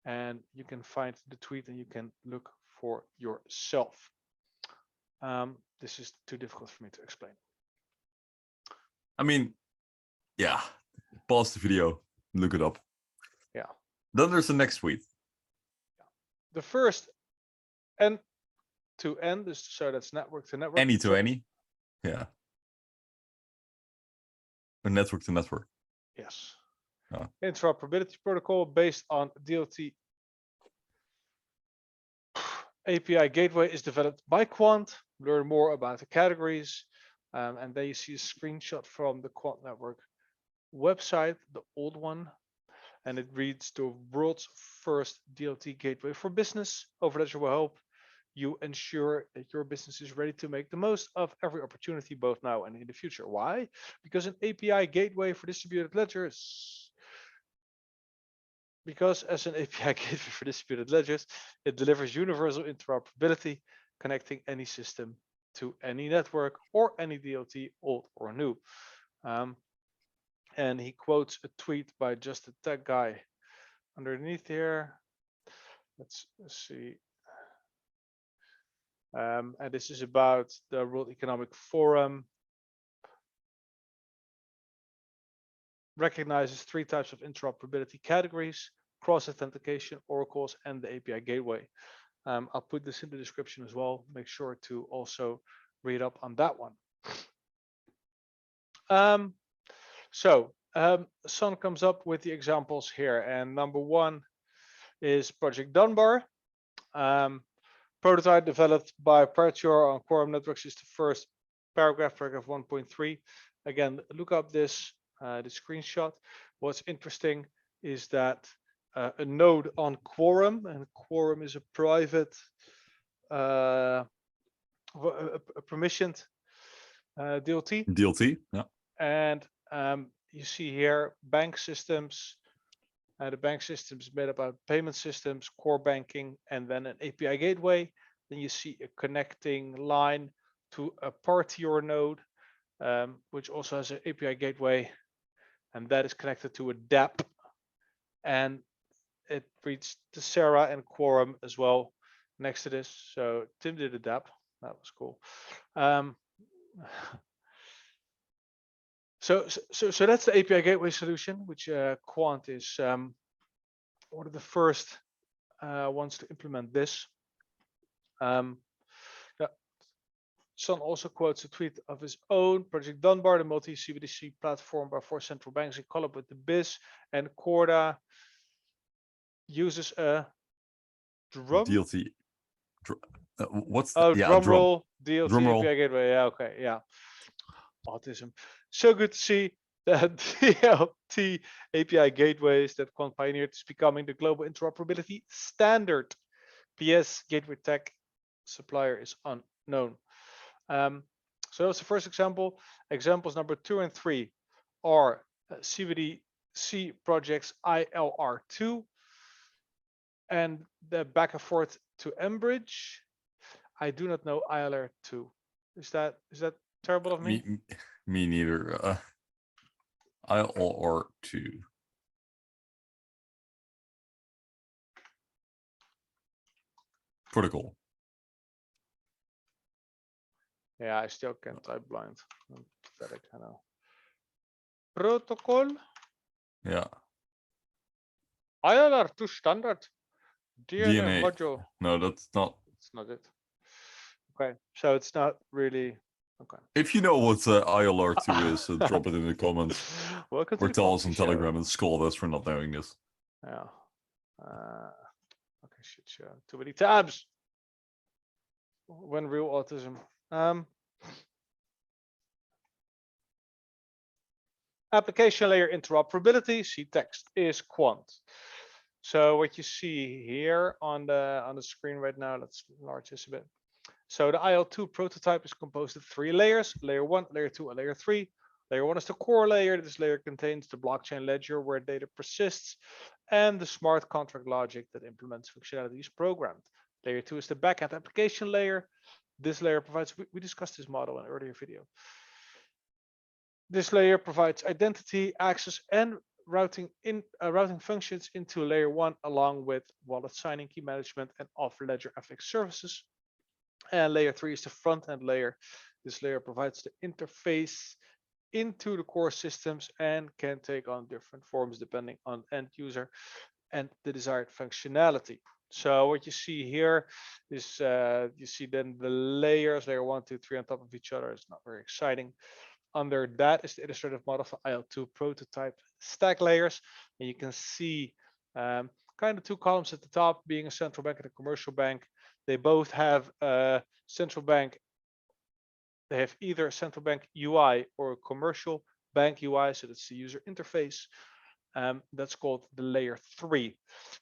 and you can find the tweet and you can look for yourself. This is too difficult for me to explain. I mean, yeah, pause the video, look it up. Yeah. Then there's the next tweet. The first end-to-end is, so that's network to network. Any to any. Yeah. A network to network. Yes. Oh. Interoperability protocol based on DLT API gateway is developed by Quant. Learn more about the categories. And there you see a screenshot from the Quant Network website, the old one. And it reads the world's first DLT gateway for business. Overledger will help you ensure that your business is ready to make the most of every opportunity, both now and in the future. Why? Because an API gateway for distributed ledgers, because as an API gateway for distributed ledgers, it delivers universal interoperability, connecting any system to any network or any DLT, old or new. And he quotes a tweet by just a tech guy underneath here. Let's see. And this is about the World Economic Forum. Recognizes 3 types of interoperability categories: cross-authentication, oracles, and the API gateway. I'll put this in the description as well. Make sure to also read up on that one. Son comes up with the examples here, and number 1 is Project Dunbar. Prototype developed by Jura on Quant Networks is the first paragraph 1.3. Again, look up this the screenshot. What's interesting is that a node on Quorum, and Quorum is a private, a permissioned DLT. DLT, yeah. And you see here bank systems. The bank system is made up of payment systems, core banking, and then an API gateway. Then you see a connecting line to a partior node, which also has an API gateway, and that is connected to a dApp. And it reads the Sarah and Quorum as well next to this. So Tim did a dApp. That was cool. So that's the API gateway solution, which Quant is one of the first ones to implement this. Son also quotes a tweet of his own. Project Dunbar, the multi-CBDC platform by 4 central banks in collab with the BIS, and Corda uses a drum. DLT. What's drum roll DLT drum roll. API gateway. Yeah, okay, yeah. Autism. So good to see that DLT API gateways that Quant pioneered is becoming the global interoperability standard. PS gateway tech supplier is unknown. So that's the first example. Examples number 2 and 3 are CBDC projects ILR2 and the back and forth to Mbridge. I do not know ILR2. Is that terrible of me? Me neither. ILR2. Protocol. Yeah, I still can't type blind. I'm pathetic, I know. Protocol. Yeah. ILR2 standard. DNA module. No, that's not. It's not it. Okay, so it's not really. Okay. If you know what ILR2 is, drop it in the comments. Welcome or to tell us on show. Telegram and scold us for not knowing this. Yeah. Okay, shit show. Too many tabs. When real autism. Application layer interoperability. See text is Quant. So what you see here on the screen right now, let's enlarge this a bit. So the IL2 prototype is composed of 3 layers: layer 1, layer 2, and layer 3. Layer 1 is the core layer. This layer contains the blockchain ledger where data persists and the smart contract logic that implements functionalities programmed. Layer 2 is the backend application layer. This layer provides, we discussed this model in an earlier video. This layer provides identity, access, and routing functions into layer 1, along with wallet signing, key management, and off-ledger FX services. And layer 3 is the front-end layer. This layer provides the interface into the core systems and can take on different forms depending on end user and the desired functionality. So what you see here is you see then the layers, layer 1, 2, 3 on top of each other. It's not very exciting. Under that is the illustrative model for IL2 prototype stack layers. And you can see kind of 2 columns at the top being a central bank and a commercial bank. They both have a central bank. They have either a central bank UI or a commercial bank UI. So that's the user interface. That's called the layer 3.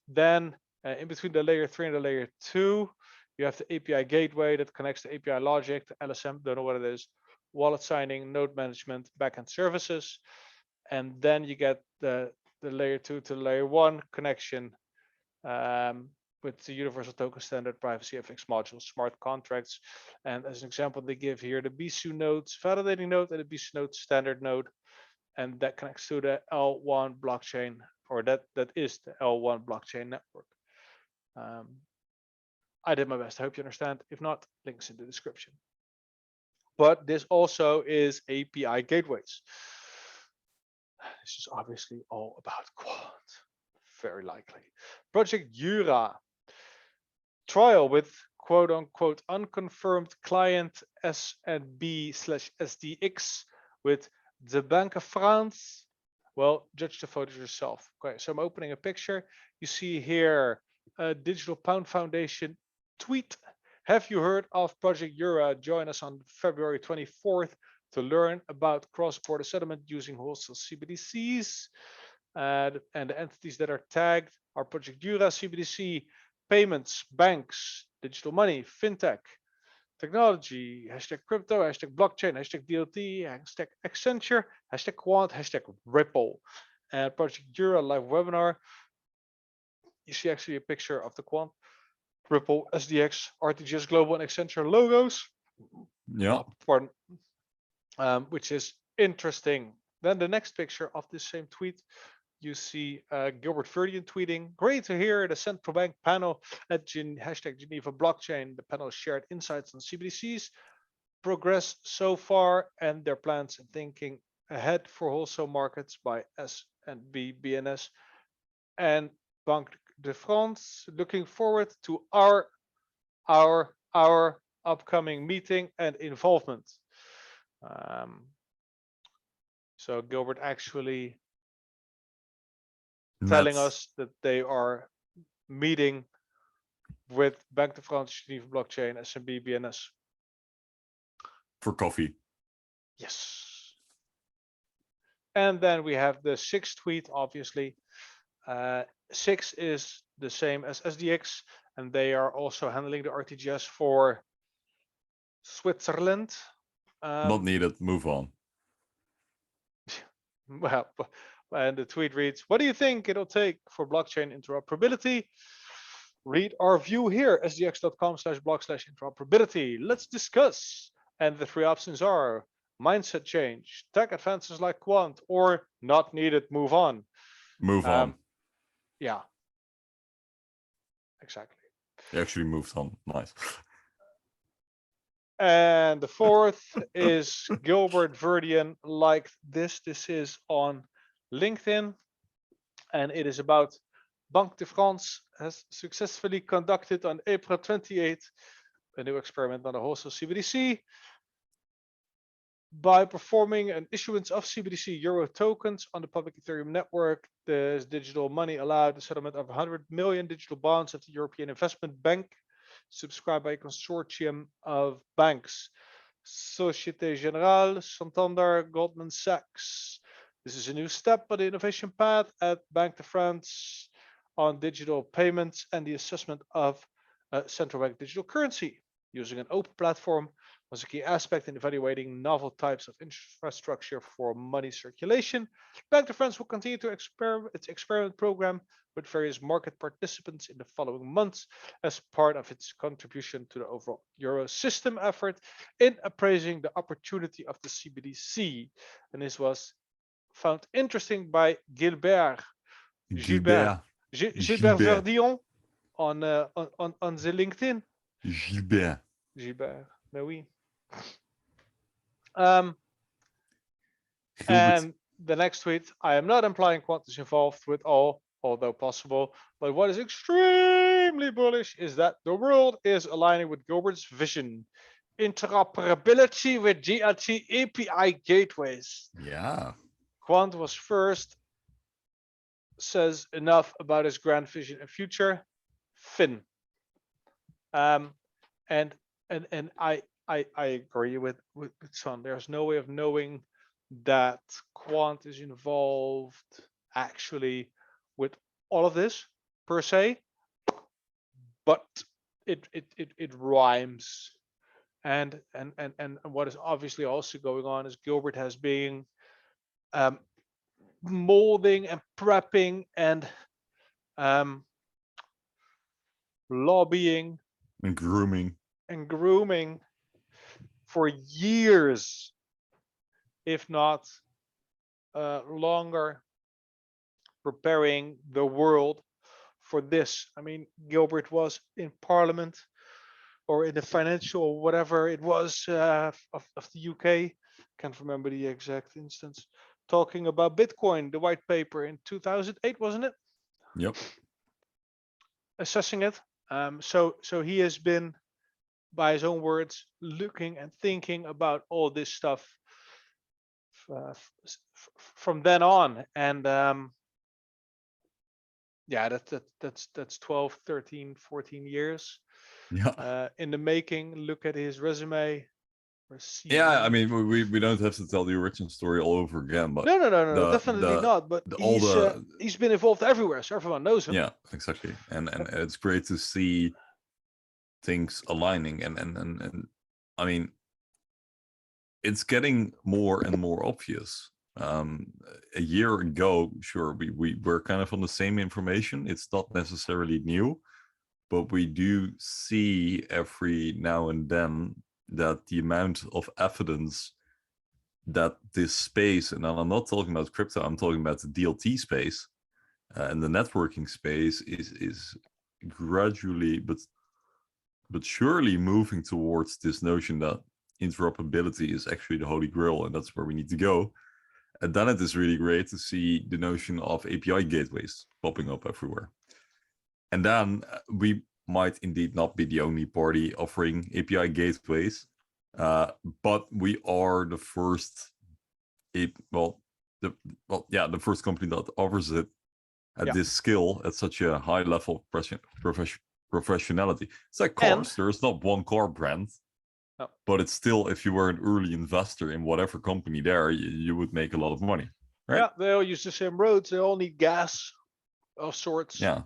Then in between the layer 3 and the layer 2, you have the API gateway that connects the API logic, the LSM, don't know what it is, wallet signing, node management, backend services. And then you get the layer 2 to layer 1 connection with the universal token standard, privacy FX modules, smart contracts. And as an example, they give here the BSU nodes, validating node, and the BSU node standard node. And that connects to the L1 blockchain, or that is the L1 blockchain network. I did my best. I hope you understand. If not, links in the description. But this also is API gateways. This is obviously all about Quant. Very likely. Project Jura. Trial with quote unquote unconfirmed client SNB/SDX with the Bank of France. Well, judge the photos yourself. Okay, so I'm opening a picture. You see here Digital Pound Foundation tweet. Have you heard of Project Jura? Join us on February 24th to learn about cross-border settlement using wholesale CBDCs. And the entities that are tagged are Project Jura, CBDC, payments, banks, digital money, fintech, technology, hashtag crypto, hashtag blockchain, hashtag DLT, hashtag Accenture, hashtag Quant, hashtag Ripple. And Project Jura live webinar. You see actually a picture of the Quant, Ripple, SDX, RTGS Global, and Accenture logos. Yeah. Which is interesting. Then the next picture of this same tweet, you see Gilbert Verdian tweeting, great to hear the central bank panel at hashtag Geneva blockchain. The panel shared insights on CBDCs, progress so far, and their plans and thinking ahead for wholesale markets by SNB, BNS, and Banque de France. Looking forward to our upcoming meeting and involvement. So Gilbert actually telling us that they are meeting with Banque de France, Geneva Blockchain, SMB, BNS. For coffee. Yes. And then we have the 6th tweet, obviously. 6 is the same as SDX, and they are also handling the RTGS for Switzerland. Not needed, move on. Well, and the tweet reads, what do you think it'll take for blockchain interoperability? Read our view here, sdx.com/blog/interoperability. Let's discuss. And the 3 options are mindset change, tech advances like Quant, or not needed, move on. Move on. Yeah, exactly. They actually moved on. Nice. And the 4th is Gilbert Verdian liked this. This is on LinkedIn, and it is about Banque de France has successfully conducted on April 28th a new experiment on a wholesale CBDC by performing an issuance of CBDC euro tokens on the public Ethereum network. This digital money allowed the settlement of 100 million digital bonds of the European Investment Bank, subscribed by a consortium of banks: Societe Generale, Santander, Goldman Sachs. This is a new step on the innovation path at Banque de France on digital payments and the assessment of central bank digital currency. Using an open platform was a key aspect in evaluating novel types of infrastructure for money circulation. Banque de France will continue to its experiment program with various market participants in the following months as part of its contribution to the overall Euro system effort in appraising the opportunity of the CBDC. And this was found interesting by Gilbert Verdion on the LinkedIn. Gilbert, mais oui. And the next tweet, I am not implying Quant is involved with all, although possible, but what is extremely bullish is that the world is aligning with Gilbert's vision. Interoperability with GLT API gateways. Yeah. Quant was first, says enough about his grand vision and future. Finn. And I agree with Son. There's no way of knowing that Quant is involved actually with all of this per se, but it rhymes. And what is obviously also going on is Gilbert has been molding and prepping and lobbying and grooming for years, if not longer, preparing the world for this. I mean, Gilbert was in Parliament or in the financial whatever it was of the UK, can't remember the exact instance, talking about Bitcoin, the white paper in 2008, wasn't it? Yep. Assessing it. So he has been, by his own words, looking and thinking about all this stuff from then on. And Yeah, that's 12, 13, 14 years Yeah. in the making. Look at his resume or Yeah, I CV. mean, we don't have to tell the origin story all over again, but No, the definitely the not. But the all the he's been involved everywhere, so everyone knows him. yeah, exactly. And it's great to see things aligning and I mean, it's getting more and more obvious. A year ago, sure, we were kind of on the same information. It's not necessarily new, but we do see every now and then that the amount of evidence that this space, and I'm not talking about crypto, I'm talking about the DLT space and the networking space, is gradually but surely moving towards this notion that interoperability is actually the holy grail, and that's where we need to go. And then it is really great to see the notion of API gateways popping up everywhere. And then we might indeed not be the only party offering API gateways, but we are the first, the first company that offers it at this skill at such a high level of professionality. It's like cars. There's not one car brand, but it's still, if you were an early investor in whatever company there, you would make a lot of money, right? Yeah, they all use the same roads. They all need gas of sorts. Yeah.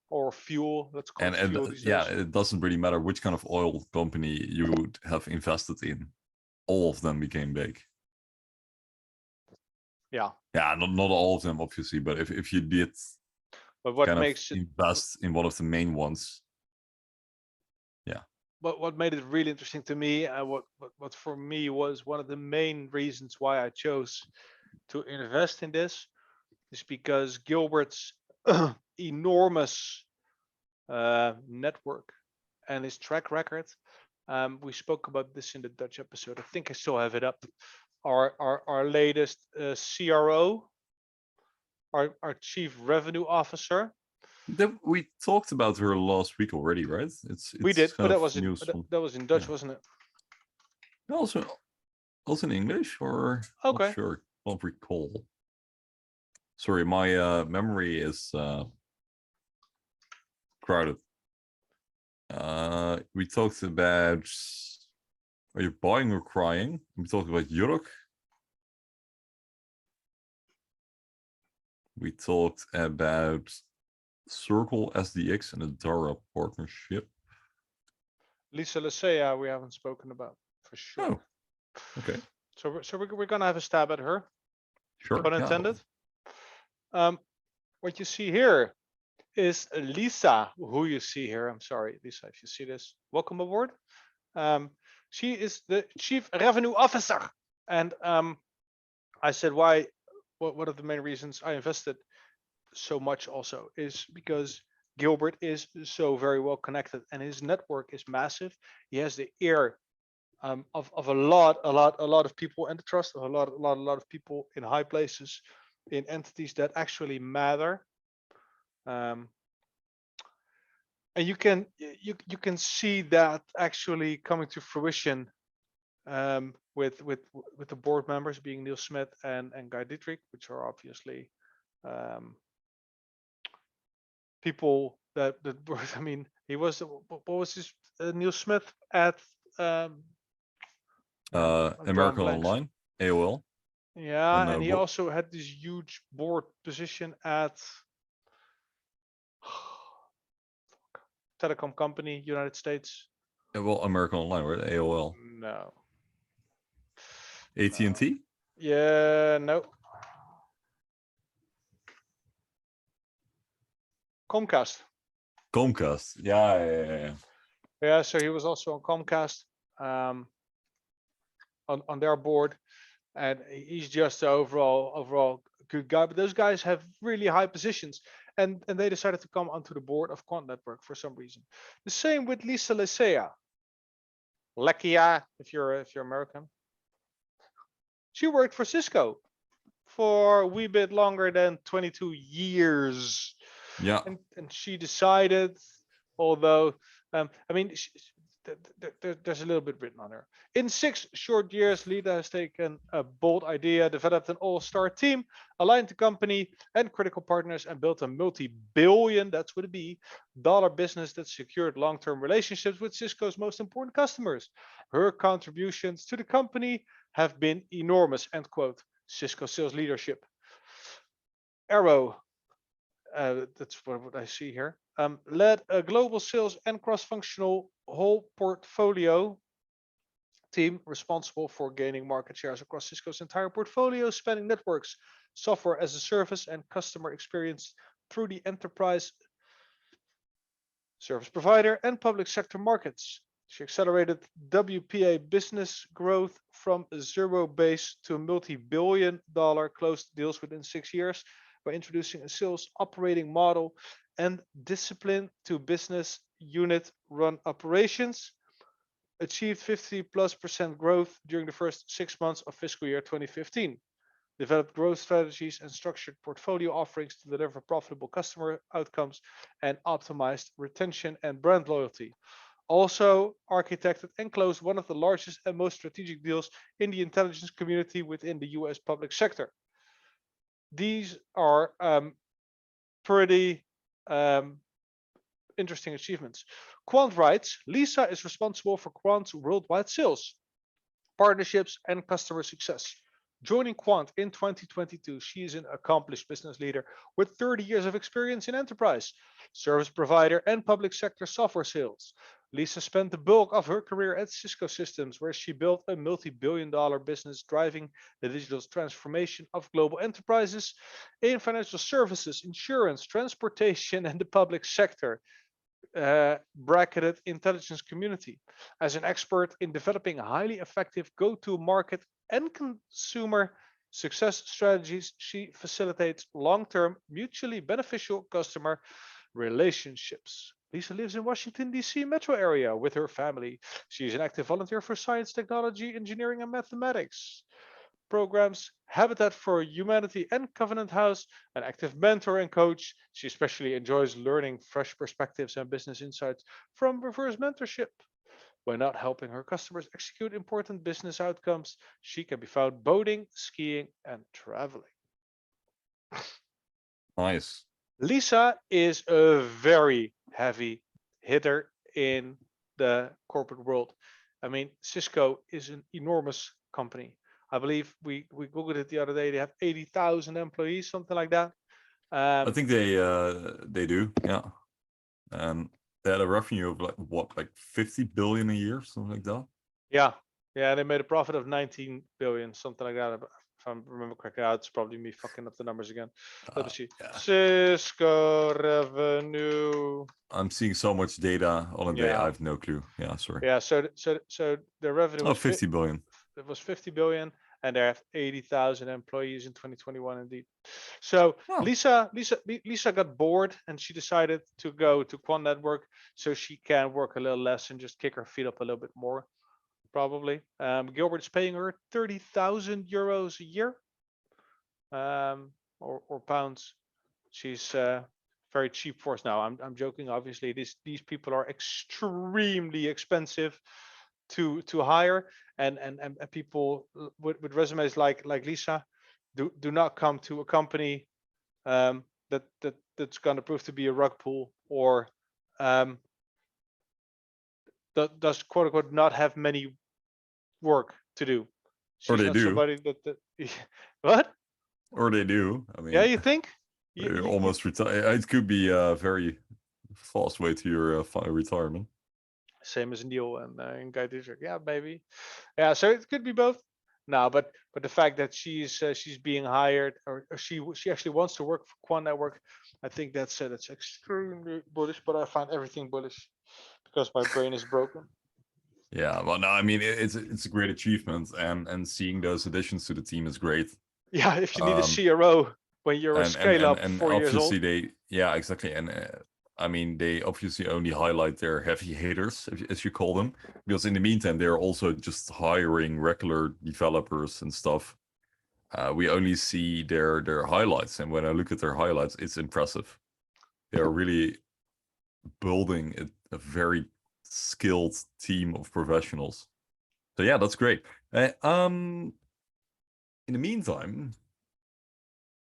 Or fuel. Let's call it fuel these yeah, days. it doesn't really matter which kind of oil company you would have invested in. All of them became big. Yeah. Yeah, not all of them, obviously, but if you did but makes it invest in one of the main ones, yeah. But what made it really interesting to me, what for me was one of the main reasons why I chose to invest in this, is because Gilbert's enormous network and his track record. We spoke about this in the Dutch episode. I think I still have it up. Our latest CRO, our chief revenue officer. We talked about her last week already, right? It's We did, but that was in Dutch, wasn't it? Also in English, or okay. Not sure. Don't recall. Sorry, my memory is crowded. We talked about, are you buying or crying? We talked about Jurok. We talked about Circle SDX and the Dara partnership. Lecea we haven't spoken about for sure. Oh, okay. So we're gonna have a stab at her. Sure. Pun intended. What you see here is Lisa, who you see here. I'm sorry, Lisa, if you see this, welcome aboard. She is the chief revenue officer, and I said why. One of the main reasons I invested so much also is because Gilbert is so very well connected, and his network is massive. He has the ear of a lot of people, and the trust of a lot of people in high places, in entities that actually matter. And you can see that actually coming to fruition with the board members being Neil Smith and Guy Dietrich, which are obviously people that I mean, he was, what was his Neil Smith at American Online, AOL. Yeah, and he also had this huge board position at telecom company, United States. Yeah, well, American Online, right? AOL. No. AT&T? Yeah, no. Comcast. Comcast. Yeah. Yeah, so he was also on Comcast, on their board, and he's just an overall good guy. But those guys have really high positions, and they decided to come onto the board of Quant Network for some reason. The same with Lisa Lecea. Lecea, if you're American. She worked for Cisco for a wee bit longer than 22 years. Yeah. And she decided, although I mean, there's a little bit written on her. In 6 short years, Lita has taken a bold idea, developed an all-star team, aligned the company and critical partners, and built a multi-billion, that's with a B, dollar business that secured long-term relationships with Cisco's most important customers. Her contributions to the company have been enormous, end quote. Cisco sales leadership. Arrow, that's what I see here, led a global sales and cross-functional whole portfolio team responsible for gaining market shares across Cisco's entire portfolio, spanning networks, software as a service, and customer experience through the enterprise, service provider, and public sector markets. She accelerated WPA business growth from a zero base to multi-billion dollar closed deals within 6 years by introducing a sales operating model and discipline to business unit run operations. Achieved 50+% growth during the first 6 months of fiscal year 2015. Developed growth strategies and structured portfolio offerings to deliver profitable customer outcomes and optimized retention and brand loyalty. Also architected and closed one of the largest and most strategic deals in the intelligence community within the US public sector. These are pretty interesting achievements. Quant writes, Lisa is responsible for Quant's worldwide sales, partnerships, and customer success. Joining Quant in 2022, she is an accomplished business leader with 30 years of experience in enterprise, service provider, and public sector software sales. Lisa spent the bulk of her career at Cisco Systems, where she built a multi-billion dollar business driving the digital transformation of global enterprises in financial services, insurance, transportation, and the public sector. Bracketed intelligence community. As an expert in developing highly effective go-to-market and consumer success strategies, she facilitates long-term, mutually beneficial customer relationships. Lisa lives in Washington, D.C. metro area with her family. She is an active volunteer for science, technology, engineering, and mathematics programs, Habitat for Humanity and Covenant House, an active mentor and coach. She especially enjoys learning fresh perspectives and business insights from reverse mentorship. When not helping her customers execute important business outcomes, she can be found boating, skiing, and traveling. Nice. Lisa is a very heavy hitter in the corporate world. I mean, Cisco is an enormous company. I believe we Googled it the other day. They have 80,000 employees, something like that. I think they do, yeah. They had a revenue of like 50 billion a year, something like that. Yeah, they made a profit of 19 billion, something like that. If I remember correctly, it's probably me fucking up the numbers again. Let me see. Yeah. Cisco revenue. I'm seeing so much data on a day. I have no clue. Yeah, sorry. Yeah, so the revenue was 50 billion. It was 50 billion, and they have 80,000 employees in 2021 indeed. So Lisa got bored and she decided to go to Quant Network so she can work a little less and just kick her feet up a little bit more, probably. Gilbert is paying her 30,000 euros a year, or pounds. She's very cheap for us now. I'm joking, obviously. These people are extremely expensive to hire, and people with resumes like Lisa do not come to a company that's going to prove to be a rug pull, or that does quote unquote not have many work to do. She's or they not do. Somebody that what? Or they do. I mean, yeah, you think? You almost retire. It could be a very fast way to your retirement. Same as Neil and in Guy District. Yeah, maybe. Yeah, so it could be both. No, but the fact that she's being hired, or she actually wants to work for Quant Network, I think that's extremely bullish. But I find everything bullish because my brain is broken. Yeah, well, no, I mean it's a great achievement, and seeing those additions to the team is great. Yeah, if you need a CRO when you're a scale up and 4 years old. Exactly, and I mean, they obviously only highlight their heavy hitters, as you call them, because in the meantime, they're also just hiring regular developers and stuff. We only see their highlights, and when I look at their highlights, it's impressive. They're really building a very skilled team of professionals. So yeah, that's great. In the meantime,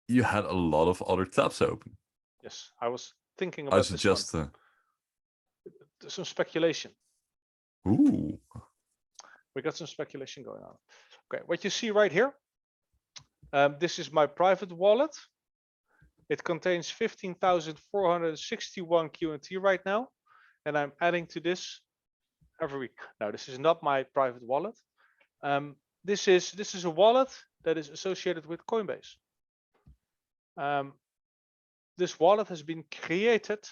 you had a lot of other tabs open. Yes, I was thinking I about this one. suggest. Some speculation. Ooh. We got some speculation going on. Okay, what you see right here. This is my private wallet. It contains 15,461 QNT right now, and I'm adding to this every week. Now, this is not my private wallet. This is a wallet that is associated with Coinbase. This wallet has been created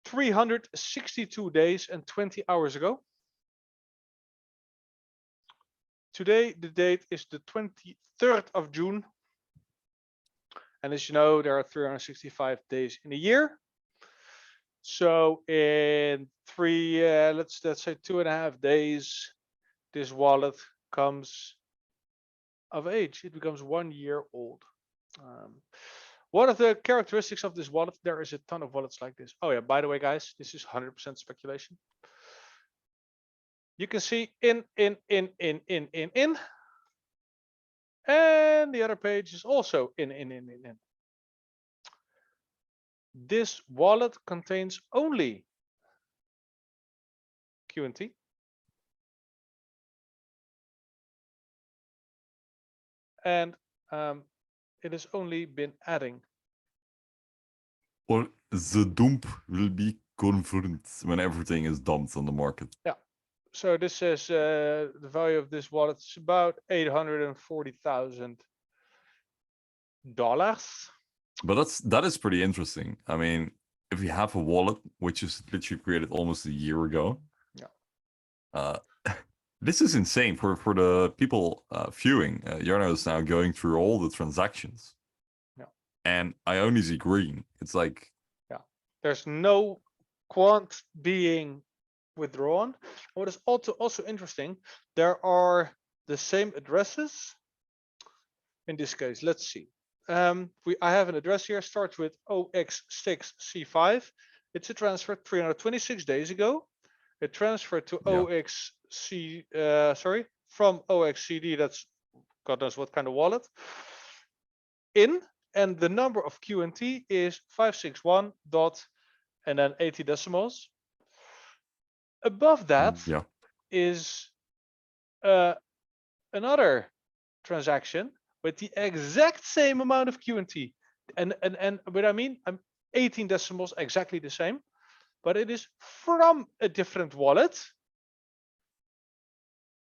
362 days and 20 hours ago. Today, the date is the 23rd of June. And as you know, there are 365 days in a year. So in let's say 2.5 days, this wallet comes of age. It becomes 1 year old. One of the characteristics of this wallet, there is a ton of wallets like this. Oh yeah, by the way, guys, this is 100% speculation. You can see in. And the other page is also in. This wallet contains only QNT. And it has only been adding. Or the dump will be confirmed when everything is dumped on the market. Yeah. So this says the value of this wallet is about $840,000. But that is pretty interesting. I mean, if you have a wallet which is literally created almost a year ago, yeah, this is insane for the people viewing. Jarno is now going through all the transactions, and I only see green. It's like, there's no quant being withdrawn. What is also interesting, there are the same addresses. In this case, let's see. I have an address here, starts with 0x6C5. It's a transfer 326 days ago. It transferred to from OXCD, that's God knows what kind of wallet. And the number of QNT is 561 dot and then 80 decimals. Above that is another transaction with the exact same amount of QNT. And what I mean, I'm 18 decimals, exactly the same, but it is from a different wallet,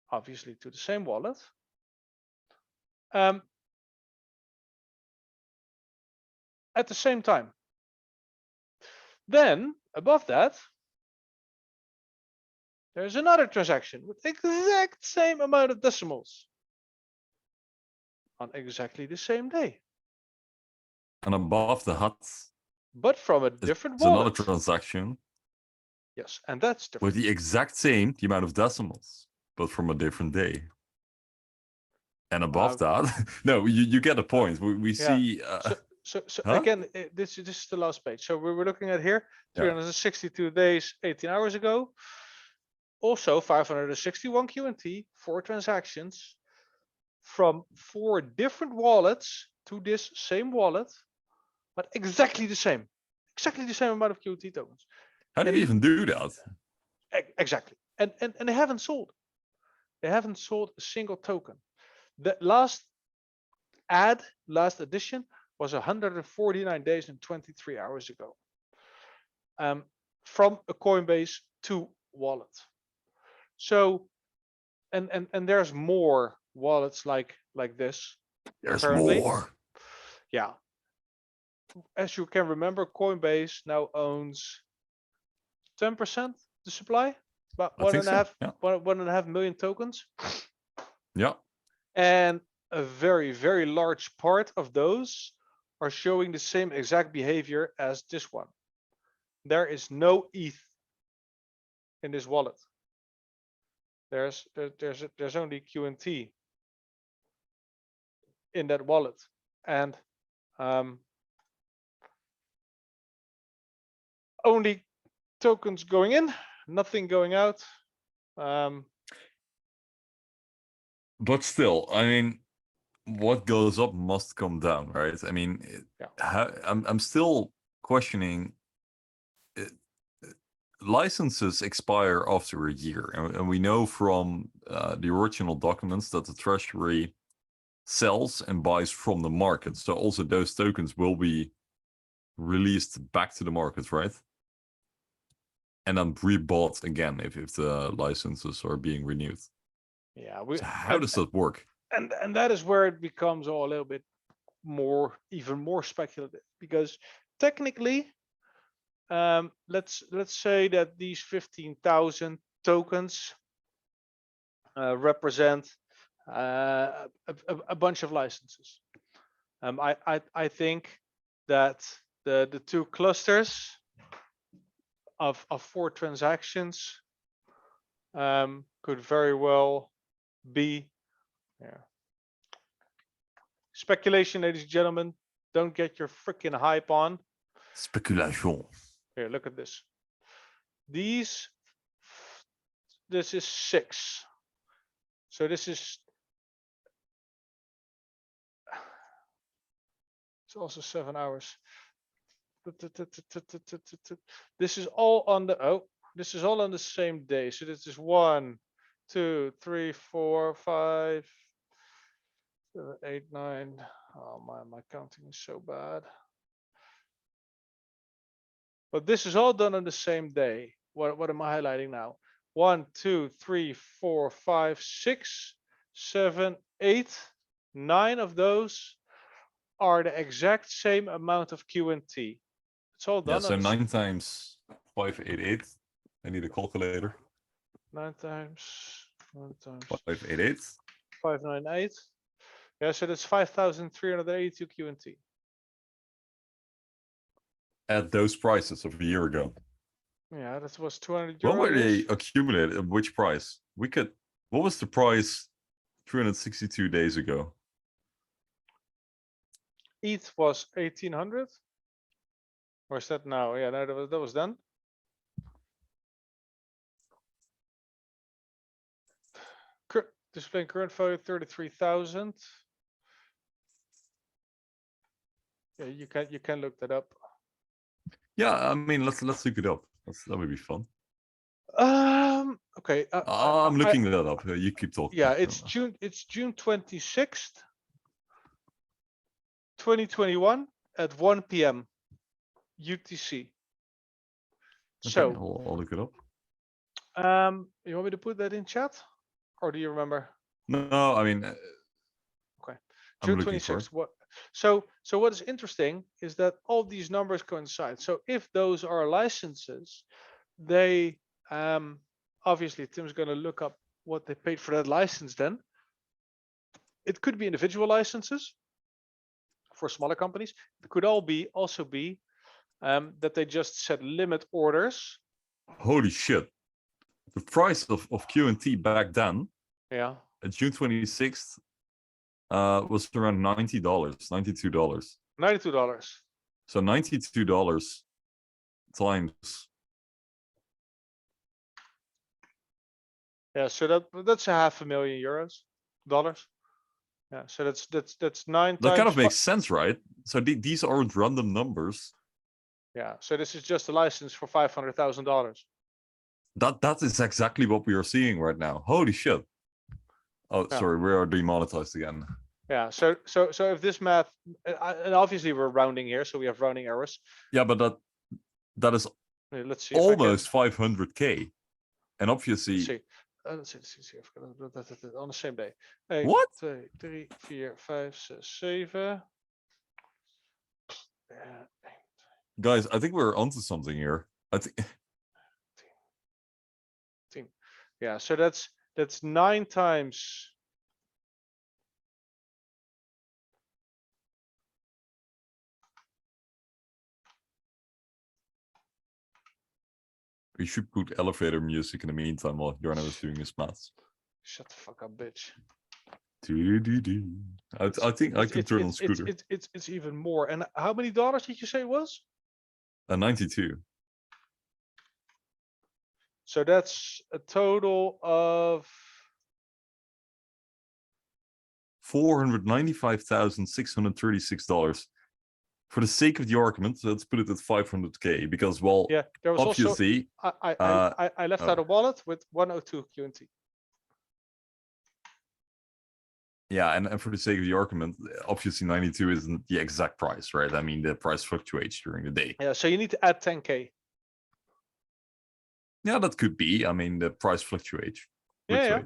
obviously to the same wallet. At the same time. Then above that, there's another transaction with the exact same amount of decimals on exactly the same day. And above the hut, but from a different wallet. Another transaction. Yes, and that's different. With the exact same the amount of decimals, but from a different day. And above that, no, you get the point. We see. So again, this is the last page. So we were looking at here 362 days, 18 hours ago. Also 561 QNT, 4 transactions from 4 different wallets to this same wallet, but exactly the same amount of QNT tokens. How do you even do that? Exactly, and they haven't sold. They haven't sold a single token. The last edition was 149 days and 23 hours ago. From a Coinbase to wallet. So, and there's more wallets like this. There's apparently. More. Yeah. As you can remember, Coinbase now owns 10% the supply, about 1.5 million tokens. Yeah. And a very, very large part of those are showing the same exact behavior as this one. There is no ETH in this wallet. There's only QNT in that wallet, and only tokens going in, nothing going out. But still, I mean, what goes up must come down, right? I mean, I'm still questioning. Licenses expire after a year, and we know from the original documents that the Treasury sells and buys from the market. So also those tokens will be released back to the market, right? And then rebought again if the licenses are being renewed. Yeah. So how does that work? And that is where it becomes all a little bit more, even more speculative, because technically, let's say that these 15,000 tokens represent a bunch of licenses. I think that the two clusters of 4 transactions could very well be speculation, ladies and gentlemen. Don't get your freaking hype on. Speculation. Here, look at this. This is 6. So this is, it's also 7 hours. This is all on the, this is all on the same day. So this is 1, 2, 3, 4, 5, 7, 8, 9. Oh my counting is so bad. But this is all done on the same day. What am I highlighting now? 1, 2, 3, 4, 5, 6, 7, 8, 9 of those are the exact same amount of QNT. It's all done. Yeah, so 9 times 588. I need a calculator. 9 times 588. 598. Yeah, so that's 5,382 QNT. At those prices of a year ago. Yeah, that was 200 euros. What were they accumulated? At which price? What was the price 362 days ago? ETH was 1,800. Or is that now? Yeah, no, that was done. Displaying current value 33,000. Yeah, you can look that up. Yeah, I mean, let's look it up. That would be fun. Okay. I'm looking that up. You keep talking. Yeah, it's June 26th, 2021 at 1 p.m. UTC. Okay, So I'll look it up. you want me to put that in chat, or do you remember? No, I mean, okay, June 26th. What? So what is interesting is that all these numbers coincide. So if those are licenses, they obviously Tim's going to look up what they paid for that license. Then it could be individual licenses for smaller companies. It could also be that they just set limit orders. Holy shit. The price of QNT back then, yeah, at June 26th, was around $90, $92. $92. So $92 times. Yeah, so that's €500,000. Yeah, so that's 9 That times. kind of makes sense, right? So these aren't random numbers. Yeah, so this is just a license for $500,000. That is exactly what we are seeing right now. Holy shit. Oh, yeah. Sorry, we are demonetized again. Yeah, so if this math, and obviously we're rounding here, so we have rounding errors. Yeah, but that is let's see almost 500K. And obviously... Let's see. On the same day. What? 1, 2, 3, 4, 5, 6, 7. Guys, I think we're onto something here. I think. Yeah, so that's 9 times. We should put elevator music in the meantime while Jorna was doing his maths. Shut the fuck up, bitch. I think I can turn on scooter. It's even more. And how many dollars did you say it was? 92. So that's a total of $495,636. For the sake of the argument, let's put it at 500K because, well, yeah. There was obviously, also I left out a wallet with 102 QNT. yeah, and for the sake of the argument, obviously 92 isn't the exact price, right? I mean, the price fluctuates during the day. Yeah, so you need to add 10K. Yeah, that could be. I mean, the price fluctuates. Yeah.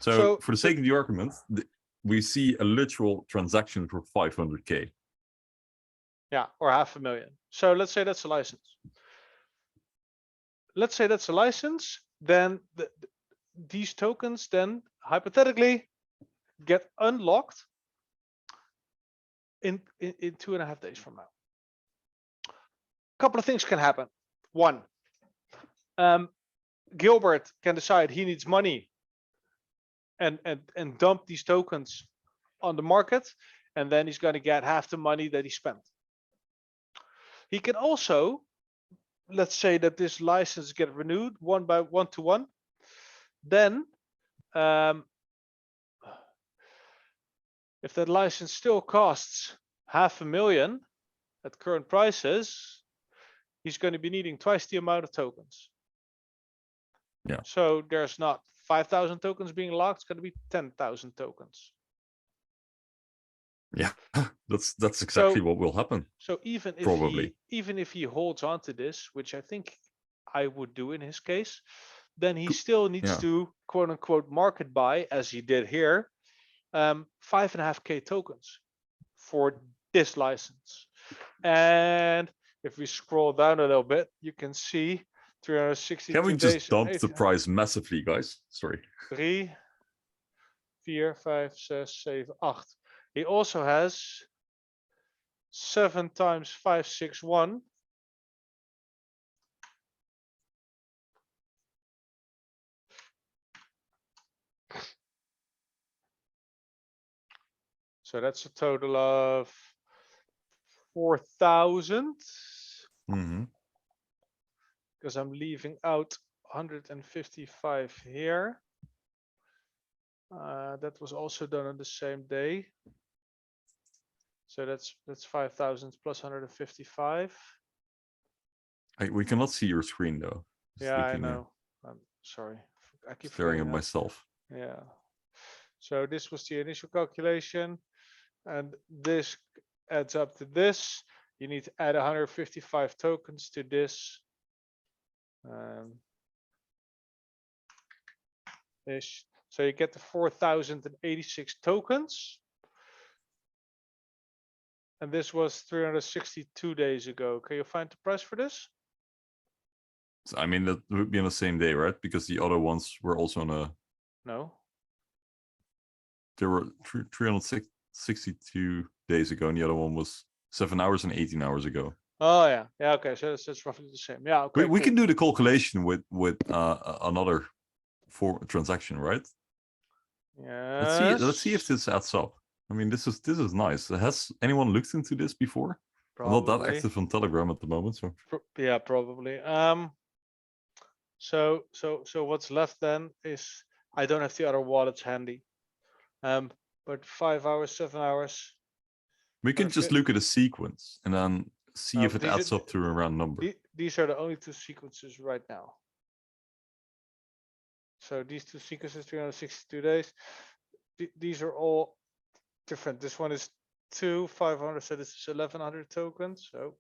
So for the sake of the argument, we see a literal transaction for 500K. Yeah, or 500,000. So let's say that's a license. Let's say that's a license, then these tokens then hypothetically get unlocked in 2.5 days from now. A couple of things can happen. One, Gilbert can decide he needs money and dump these tokens on the market, and then he's going to get half the money that he spent. He can also, let's say that this license get renewed 1 to 1, then if that license still costs 500,000 at current prices, he's going to be needing twice the amount of tokens. Yeah. So there's not 5,000 tokens being locked, it's going to be 10,000 tokens. Yeah, that's exactly what will happen. So even if he holds on to this, which I think I would do in his case, then he still needs to quote unquote market buy, as he did here, 5.5K tokens for this license. And if we scroll down a little bit, you can see 362 Can we days. just dump the price massively, guys? Sorry. 3, 4, 5, 6, 7, 8. He also has 7 times 561. So that's a total of 4,000. Because I'm leaving out 155 here. That was also done on the same day. So that's 5,000 plus 155. We cannot see your screen though. Yeah, I know. I'm sorry. I keep staring at myself. Yeah. So this was the initial calculation, and this adds up to this. You need to add 155 tokens to this. So you get the 4,086 tokens. And this was 362 days ago. Can you find the price for this? So, I mean, that would be on the same day, right? Because the other ones were also on a... No. There were 362 days ago, and the other one was 7 hours and 18 hours ago. Oh, yeah. Yeah, okay. So that's roughly the same. Yeah, okay. We can do the calculation with another transaction, right? Yeah. Let's see if this adds up. I mean, this is nice. Has anyone looked into this before? Probably. I'm not that active on Telegram at the moment, so yeah, probably. So what's left then is I don't have the other wallets handy. But 5 hours, 7 hours. We can just look at a sequence and then see if it adds up to a round number. These are the only 2 sequences right now. So these 2 sequences, 362 days. These are all different. This one is 500, so this is 1,100 tokens. So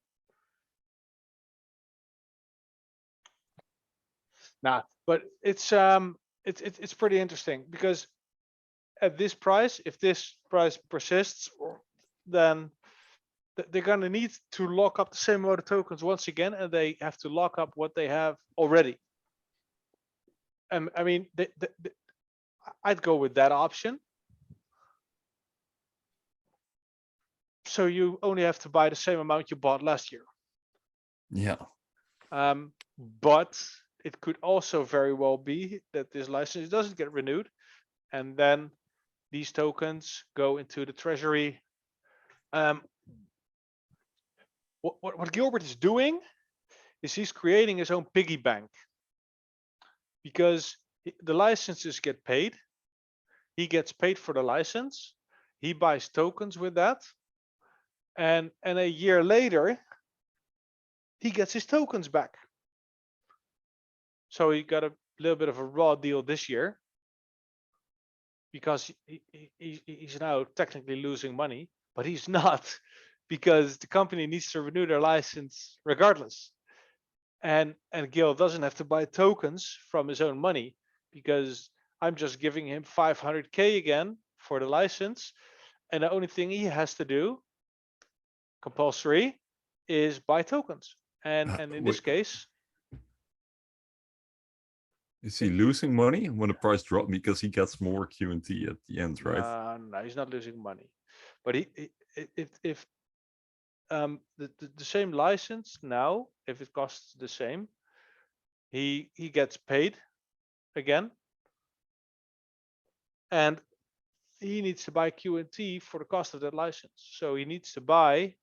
but it's pretty interesting because at this price, if this price persists, then they're going to need to lock up the same amount of tokens once again, and they have to lock up what they have already. And I mean, I'd go with that option. So you only have to buy the same amount you bought last year. Yeah. But it could also very well be that this license doesn't get renewed, and then these tokens go into the treasury. What Gilbert is doing is he's creating his own piggy bank. because the licenses get paid. He gets paid for the license. He buys tokens with that. And a year later, he gets his tokens back. So he got a little bit of a raw deal this year because he's now technically losing money, but he's not, because the company needs to renew their license regardless. And Gil doesn't have to buy tokens from his own money, because I'm just giving him 500K again for the license. And the only thing he has to do, compulsory, is buy tokens. And in this case, is he losing money when the price drops because he gets more QNT at the end, right? no, he's not losing money. But if the same license now, if it costs the same, he gets paid again, and he needs to buy QNT for the cost of that license. So he needs to buy.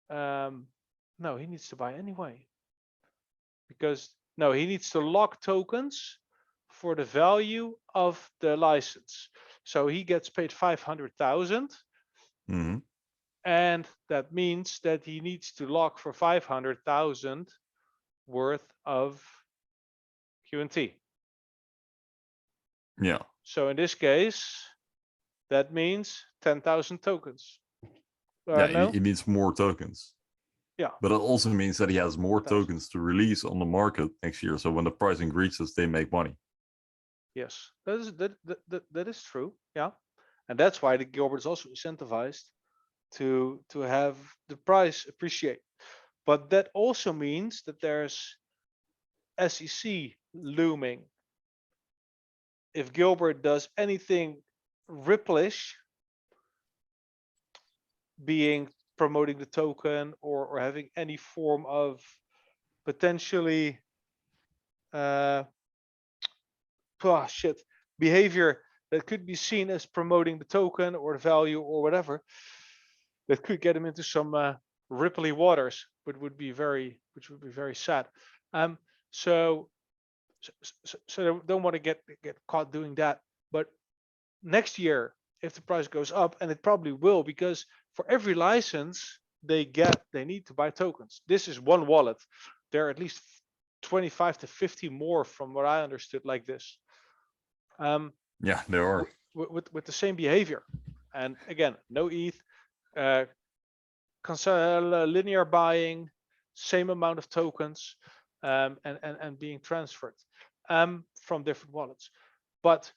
No, he needs to buy anyway, because no, he needs to lock tokens for the value of the license. So he gets paid 500,000. Mm-hmm. And that means that he needs to lock for 500,000 worth of QNT. Yeah. So in this case, that means 10,000 tokens. Yeah, No? he needs more tokens. Yeah. But it also means that he has more 10,000. tokens to release on the market next year. So when the pricing reaches, they make money. Yes, that is true. Yeah. And that's why the Gilbert is also incentivized to have the price appreciate. But that also means that there's SEC looming. If Gilbert does anything Ripple-ish, being promoting the token or having any form of potentially behavior that could be seen as promoting the token or the value or whatever, that could get him into some ripply waters, which would be very sad. So don't want to get caught doing that. But next year, if the price goes up, and it probably will, because for every license they get, they need to buy tokens. This is one wallet. There are at least 25 to 50 more, from what I understood, like this. Yeah, there are. With the same behavior. And again, no ETH, linear buying, same amount of tokens, and being transferred from different wallets. But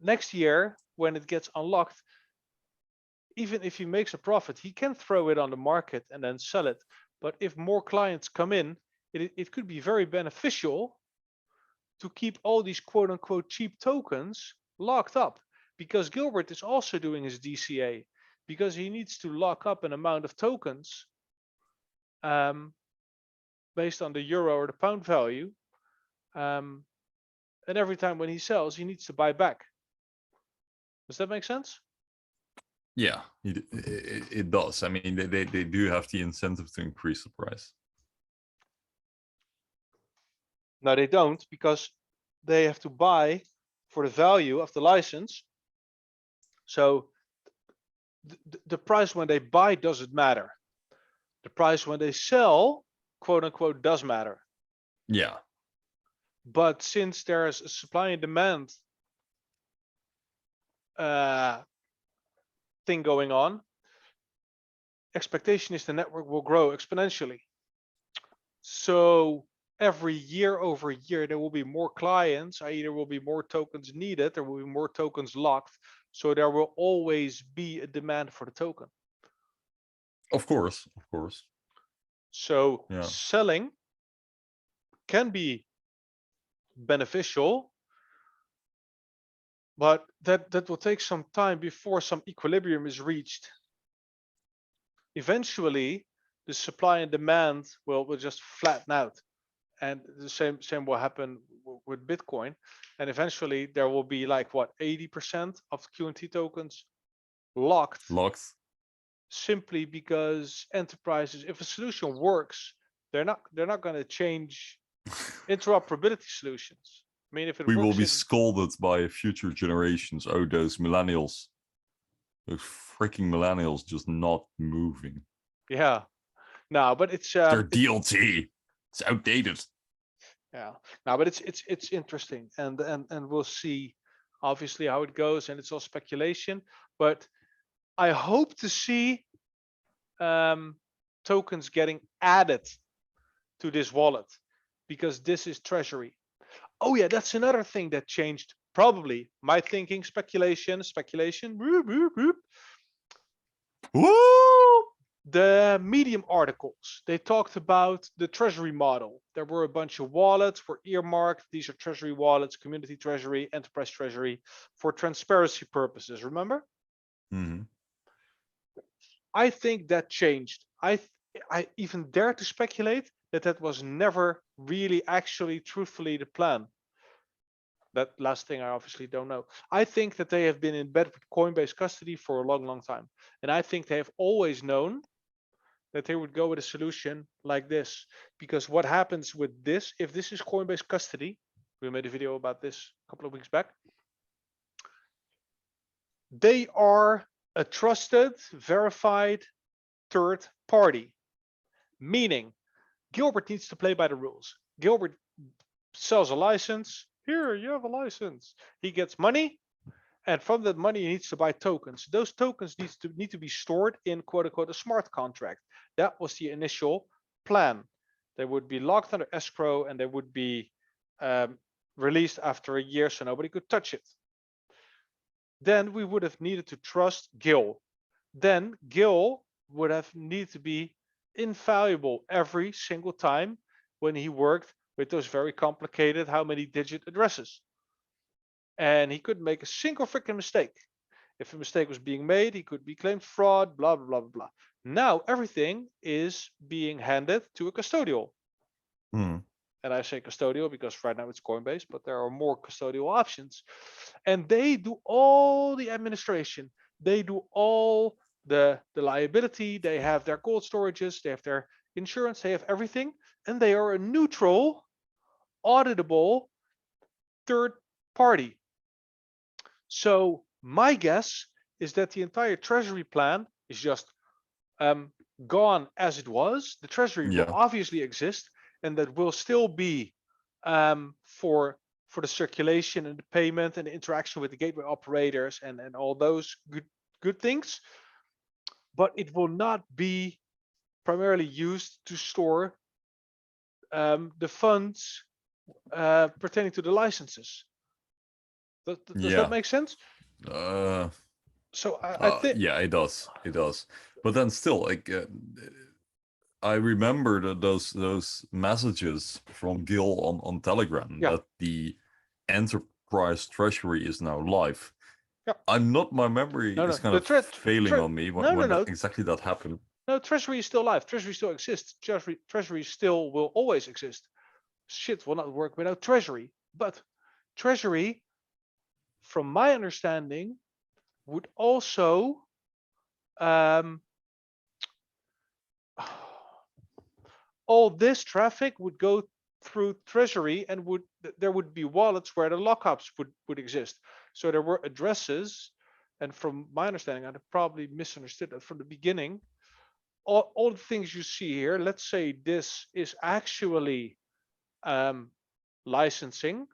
next year, when it gets unlocked, even if he makes a profit, he can throw it on the market and then sell it. But if more clients come in, it could be very beneficial to keep all these quote unquote cheap tokens locked up, because Gilbert is also doing his DCA, because he needs to lock up an amount of tokens based on the euro or the pound value. And every time when he sells, he needs to buy back. Does that make sense? Yeah, it does. I mean, they do have the incentive to increase the price. No, they don't, because they have to buy for the value of the license. So the price when they buy doesn't matter. The price when they sell, quote unquote, does matter. Yeah. But since there's a supply and demand thing going on, expectation is the network will grow exponentially. So every year over year, there will be more clients, i.e. there will be more tokens needed, there will be more tokens locked. So there will always be a demand for the token. Of course. So yeah. Selling can be beneficial, but that will take some time before some equilibrium is reached. Eventually, the supply and demand will just flatten out, and the same will happen with Bitcoin. And eventually, there will be like what, 80% of QNT tokens locked, simply because enterprises, if a solution works, they're not going to change Interoperability solutions. I mean, if it We will works be in, scolded by future generations. Oh, those millennials. Those freaking millennials just not moving. yeah, no, but it's Their DLT. It's outdated. yeah, no, but it's interesting, and we'll see, obviously, how it goes, and it's all speculation. But I hope to see tokens getting added to this wallet, because this is treasury. Oh yeah, that's another thing that changed. Probably my thinking, speculation. Whoop, whoop, whoop. Woo! The Medium articles, they talked about the treasury model. There were a bunch of wallets were earmarked. These are treasury wallets, community treasury, enterprise treasury, for transparency purposes. Remember? Mm-hmm. I think that changed. I even dare to speculate that that was never really actually truthfully the plan. That last thing I obviously don't know. I think that they have been in bed with Coinbase custody for a long, long time. And I think they have always known that they would go with a solution like this. Because what happens with this, if this is Coinbase custody, we made a video about this a couple of weeks back. They are a trusted, verified third party, meaning Gilbert needs to play by the rules. Gilbert sells a license. Here, you have a license. He gets money, and from that money, he needs to buy tokens. Those tokens need to be stored in quote unquote a smart contract. That was the initial plan. They would be locked under escrow, and they would be released after a year, so nobody could touch it. Then we would have needed to trust Gil. Then Gil would have needed to be invaluable every single time when he worked with those very complicated how many digit addresses. And he couldn't make a single freaking mistake. If a mistake was being made, he could be claimed fraud, blah, blah, blah, blah, blah. Now everything is being handed to a custodial. Mm. And I say custodial because right now it's Coinbase, but there are more custodial options. And they do all the administration. They do all the liability. They have their cold storages. They have their insurance. They have everything. And they are a neutral, auditable third party. So my guess is that the entire treasury plan is just gone as it was. The treasury will obviously exist, and that will still be for the circulation and the payment and the interaction with the gateway operators and all those good things. But it will not be primarily used to store the funds pertaining to the licenses. Does that make sense? So I think yeah, it does. It does. But then still, like I remember that those messages from Gil on Telegram that the enterprise treasury is now live. I'm not. My memory is kind of failing on me when exactly that happened. No, treasury is still live. Treasury still exists. Treasury still will always exist. Shit will not work without treasury. But treasury, from my understanding, would also all this traffic would go through treasury, and there would be wallets where the lockups would exist. So there were addresses, and from my understanding, I'd probably misunderstood that from the beginning. All the things you see here, let's say this is actually licensing.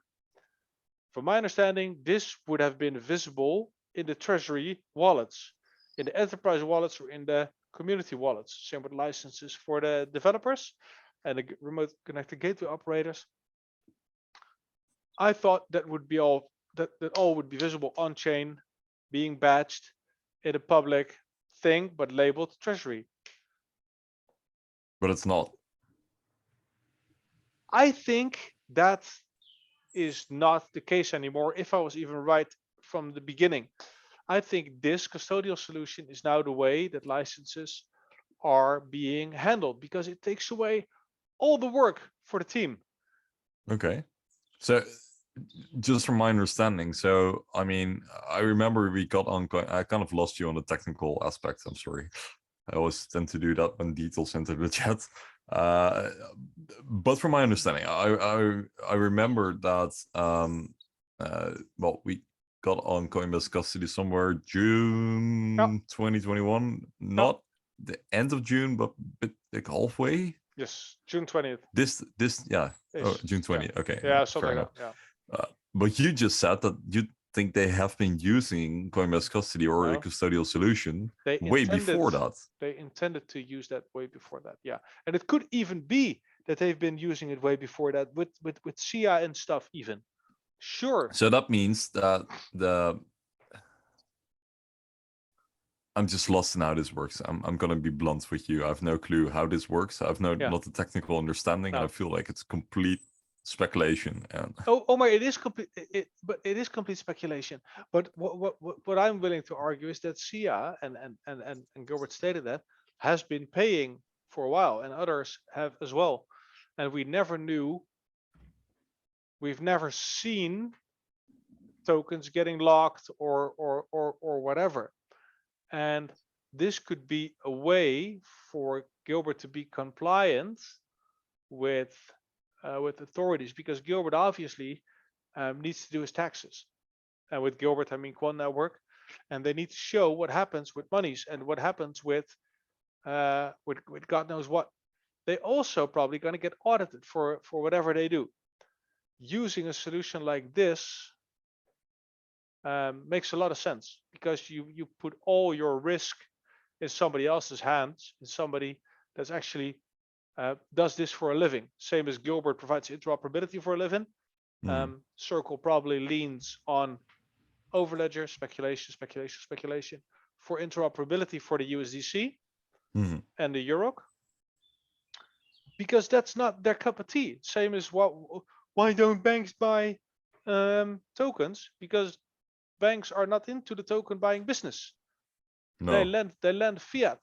From my understanding, this would have been visible in the treasury wallets, in the enterprise wallets, or in the community wallets. Same with licenses for the developers and the remote connected gateway operators. I thought that would be all that all would be visible on chain, being badged in a public thing, but labeled treasury. But it's not. I think that is not the case anymore, if I was even right from the beginning. I think this custodial solution is now the way that licenses are being handled, because it takes away all the work for the team. Okay. So just from my understanding, so I mean, I remember we got on, I kind of lost you on the technical aspects. I'm sorry. I always tend to do that when details enter the chat. But from my understanding, I remember that we got on Coinbase custody somewhere June 2021, not the end of June, but like halfway. Yes, June 20th. This June 20th. Okay, Yeah, something fair like enough. that. Yeah. But you just said that you think they have been using Coinbase custody or a custodial solution way before that. They intended to use that way before that. Yeah, and it could even be that they've been using it way before that with Lecea and stuff even. Sure. So that means that I'm just lost in how this works. I'm gonna be blunt with you. I have no clue how this works. I have not the technical understanding, and I feel like it's complete speculation. And Omar, it is complete. But it is complete speculation. But what I'm willing to argue is that Lecea and Gilbert stated that has been paying for a while, and others have as well, and we never knew. We've never seen tokens getting locked or whatever. And this could be a way for Gilbert to be compliant with authorities, because Gilbert obviously needs to do his taxes. And with Gilbert, I mean Quant Network, and they need to show what happens with monies and what happens with God knows what. They also probably going to get audited for whatever they do. Using a solution like this makes a lot of sense, because you put all your risk in somebody else's hands, in somebody that's actually does this for a living. Same as Gilbert provides interoperability for a living. Circle probably leans on Overledger, speculation for interoperability for the USDC and the Euro, because that's not their cup of tea. Same as why don't banks buy tokens? Because banks are not into the token buying business. No. They lend fiat,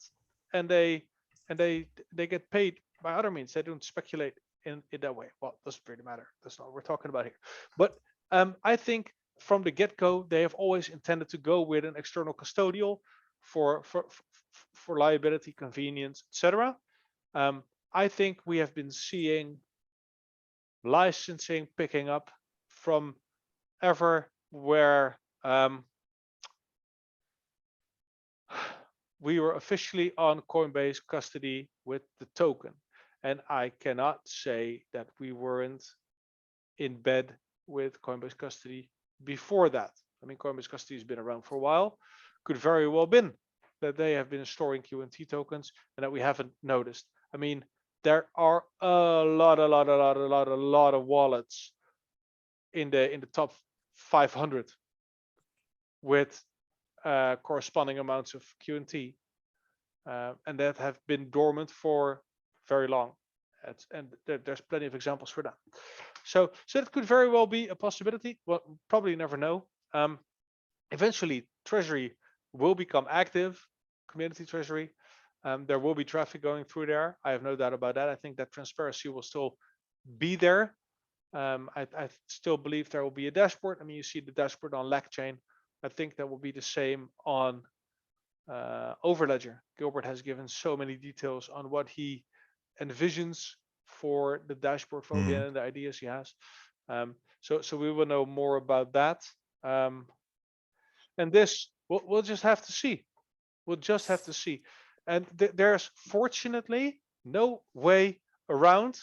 and they get paid by other means. They don't speculate in that way. Well, it doesn't really matter. That's not what we're talking about here. But I think from the get-go, they have always intended to go with an external custodial for liability, convenience, etc. I think we have been seeing licensing picking up from where we were officially on Coinbase custody with the token. And I cannot say that we weren't in bed with Coinbase custody before that. I mean, Coinbase custody has been around for a while. Could very well been that they have been storing QNT tokens and that we haven't noticed. I mean, there are a lot of wallets in the top 500 with corresponding amounts of QNT, and that have been dormant for very long. And there's plenty of examples for that. So that could very well be a possibility. Well, probably never know. Eventually, Treasury will become active, community Treasury. There will be traffic going through there. I have no doubt about that. I think that transparency will still be there. I still believe there will be a dashboard. I mean, you see the dashboard on Lecea. I think that will be the same on Overledger. Gilbert has given so many details on what he envisions for the dashboard for OBN and the ideas he has. So we will know more about that. And this, we'll just have to see. We'll just have to see. And there's fortunately no way around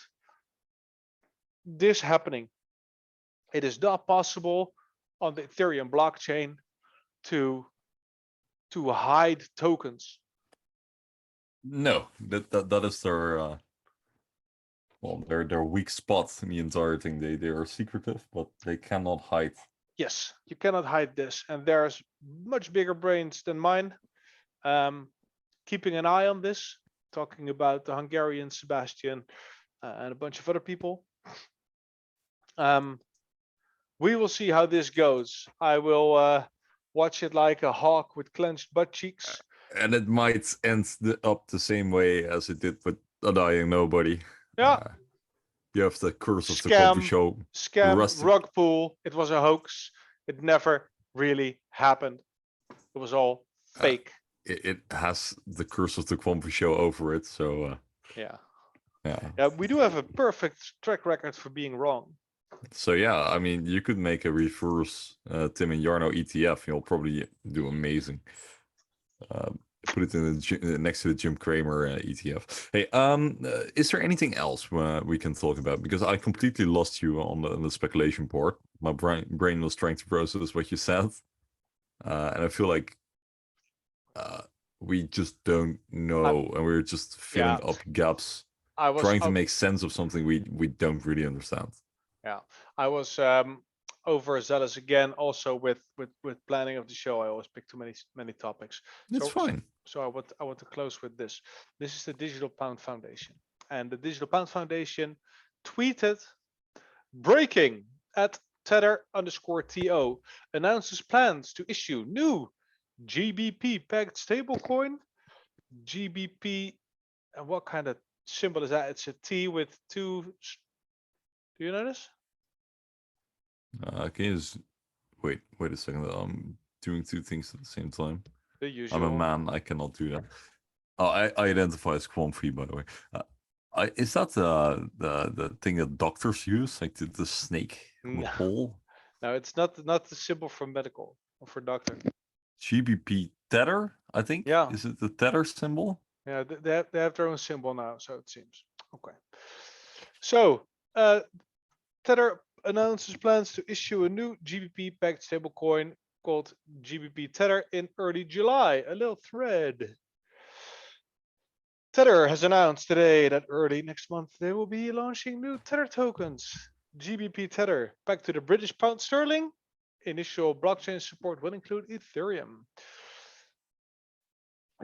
this happening. It is not possible on the Ethereum blockchain to hide tokens. No, that is their their weak spot in the entire thing. They are secretive, but they cannot hide. Yes, you cannot hide this, and there's much bigger brains than mine keeping an eye on this, talking about the Hungarian Sebastian and a bunch of other people. We will see how this goes. I will watch it like a hawk with clenched butt cheeks. And it might end up the same way as it did with a dying nobody. Yeah. You have the curse of the Quamfy show. Scam, rug pull. It was a hoax. It never really happened. It was all fake. It has the curse of the Quamfy show over it. So yeah. Yeah, we do have a perfect track record for being wrong. So yeah, I mean, you could make a reverse Tim and Jarno ETF. You'll probably do amazing. Put it in the next to the Jim Cramer ETF. Hey, is there anything else we can talk about? Because I completely lost you on the speculation part. My brain was trying to process what you said, and I feel like we just don't know, and we're just filling up gaps, trying to make sense of something we don't really understand. Yeah, I was overzealous again. Also with planning of the show, I always pick too many topics. It's fine. So I want to close with this. This is the Digital Pound Foundation, and the Digital Pound Foundation tweeted, "Breaking at Tether_TO announces plans to issue new GBP pegged stablecoin. GBP, and what kind of symbol is that? It's a T with two. Do you notice? Can you just wait a second? I'm doing two things at the same time. The usual. I'm a man. I cannot do that. Oh, I identify as Quamfy, by the way. Is that the thing that doctors use, like the snake on the pole? No, it's not the symbol for medical or for doctor. GBP Tether, I think. Yeah. Is it the Tether symbol? Yeah, they have their own symbol now, so it seems. Okay. So, Tether announces plans to issue a new GBP-backed stablecoin called GBP Tether in early July. A little thread. Tether has announced today that early next month they will be launching new Tether tokens. GBP Tether back to the British pound sterling. Initial blockchain support will include Ethereum.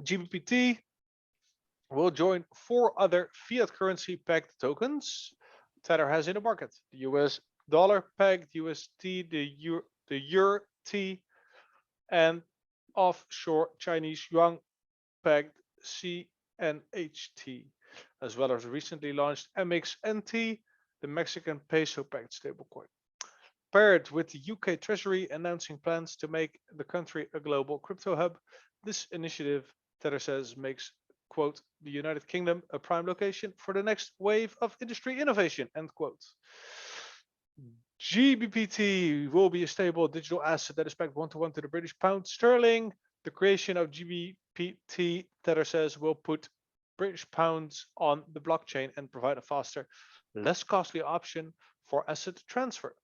GBPT will join 4 other fiat currency pegged tokens Tether has in the market: the US dollar pegged UST, the Euro T, and offshore Chinese yuan pegged CNHT, as well as recently launched MXNT, the Mexican peso pegged stablecoin. Paired with the UK Treasury announcing plans to make the country a global crypto hub, this initiative, Tether says, makes, quote, the United Kingdom a prime location for the next wave of industry innovation, end quote. GBPT will be a stable digital asset that is pegged 1-to-1 to the British pound sterling. The creation of GBPT, Tether says, will put British pounds on the blockchain and provide a faster, less costly option for asset transfer.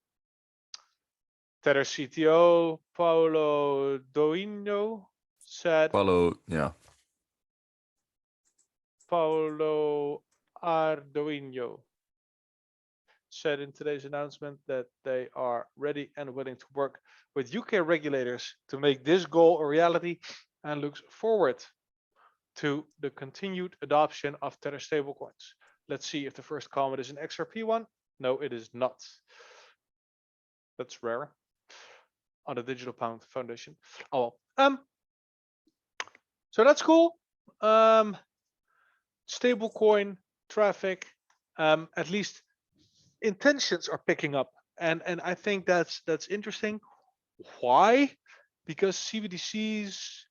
Tether CTO Paulo Doino said. Paulo Ardoino said in today's announcement that they are ready and willing to work with UK regulators to make this goal a reality, and looks forward to the continued adoption of Tether stablecoins. Let's see if the first comment is an XRP one. No, it is not. That's rare on the Digital Pound Foundation. Oh well. So that's cool. Stablecoin traffic, at least intentions are picking up, and I think that's interesting. Why? Because CBDCs,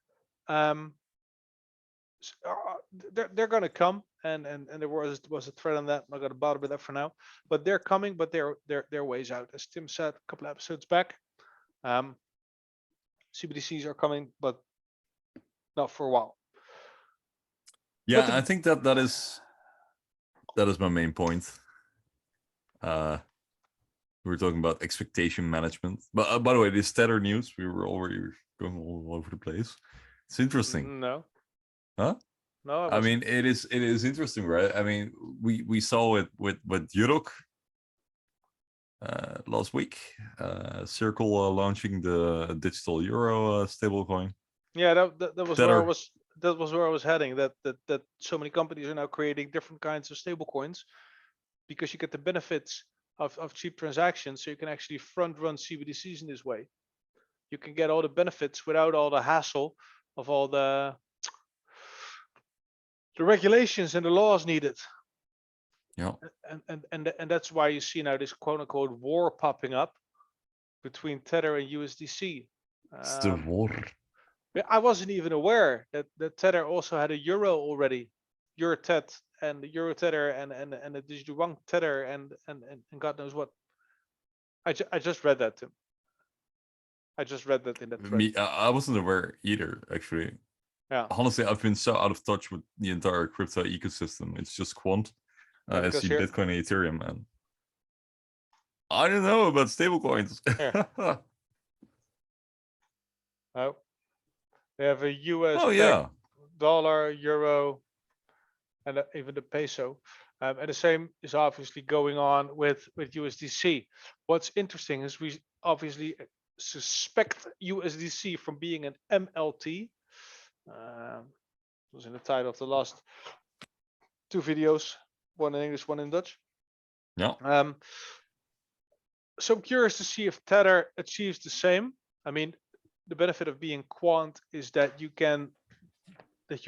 they're going to come, and there was a thread on that. I'm not going to bother with that for now, but they're coming, but they're ways out, as Tim said a couple episodes back. CBDCs are coming, but not for a while. Yeah, I think that is my main point. We were talking about expectation management, but by the way, this Tether news, we were already going all over the place. It's interesting. No. Huh? No. I mean, it is interesting, right? I mean, we saw it with Jura last week. Circle launching the digital euro stablecoin. Yeah, that was Tether. where I was. That was where I was heading. That so many companies are now creating different kinds of stablecoins, because you get the benefits of cheap transactions. So you can actually front run CBDCs in this way. You can get all the benefits without all the hassle of all the regulations and the laws needed. Yeah. And that's why you see now this quote unquote war popping up between Tether and USDC. It's the war. I wasn't even aware that Tether also had a euro already. Euro TED and the Euro Tether and the Digital Yuan Tether and God knows what. I just read that, Tim. I just read that in that thread. I wasn't aware either, actually. Yeah. Honestly, I've been so out of touch with the entire crypto ecosystem. It's just Quant. I see Bitcoin and Ethereum, and I don't know about stablecoins. Oh, they have a US dollar, euro, and even the peso. And the same is obviously going on with USDC. What's interesting is we obviously suspect USDC from being an MLT. It was in the title of the last 2 videos, one in English, one in Dutch. Yeah. So I'm curious to see if Tether achieves the same. I mean, the benefit of being Quant is that you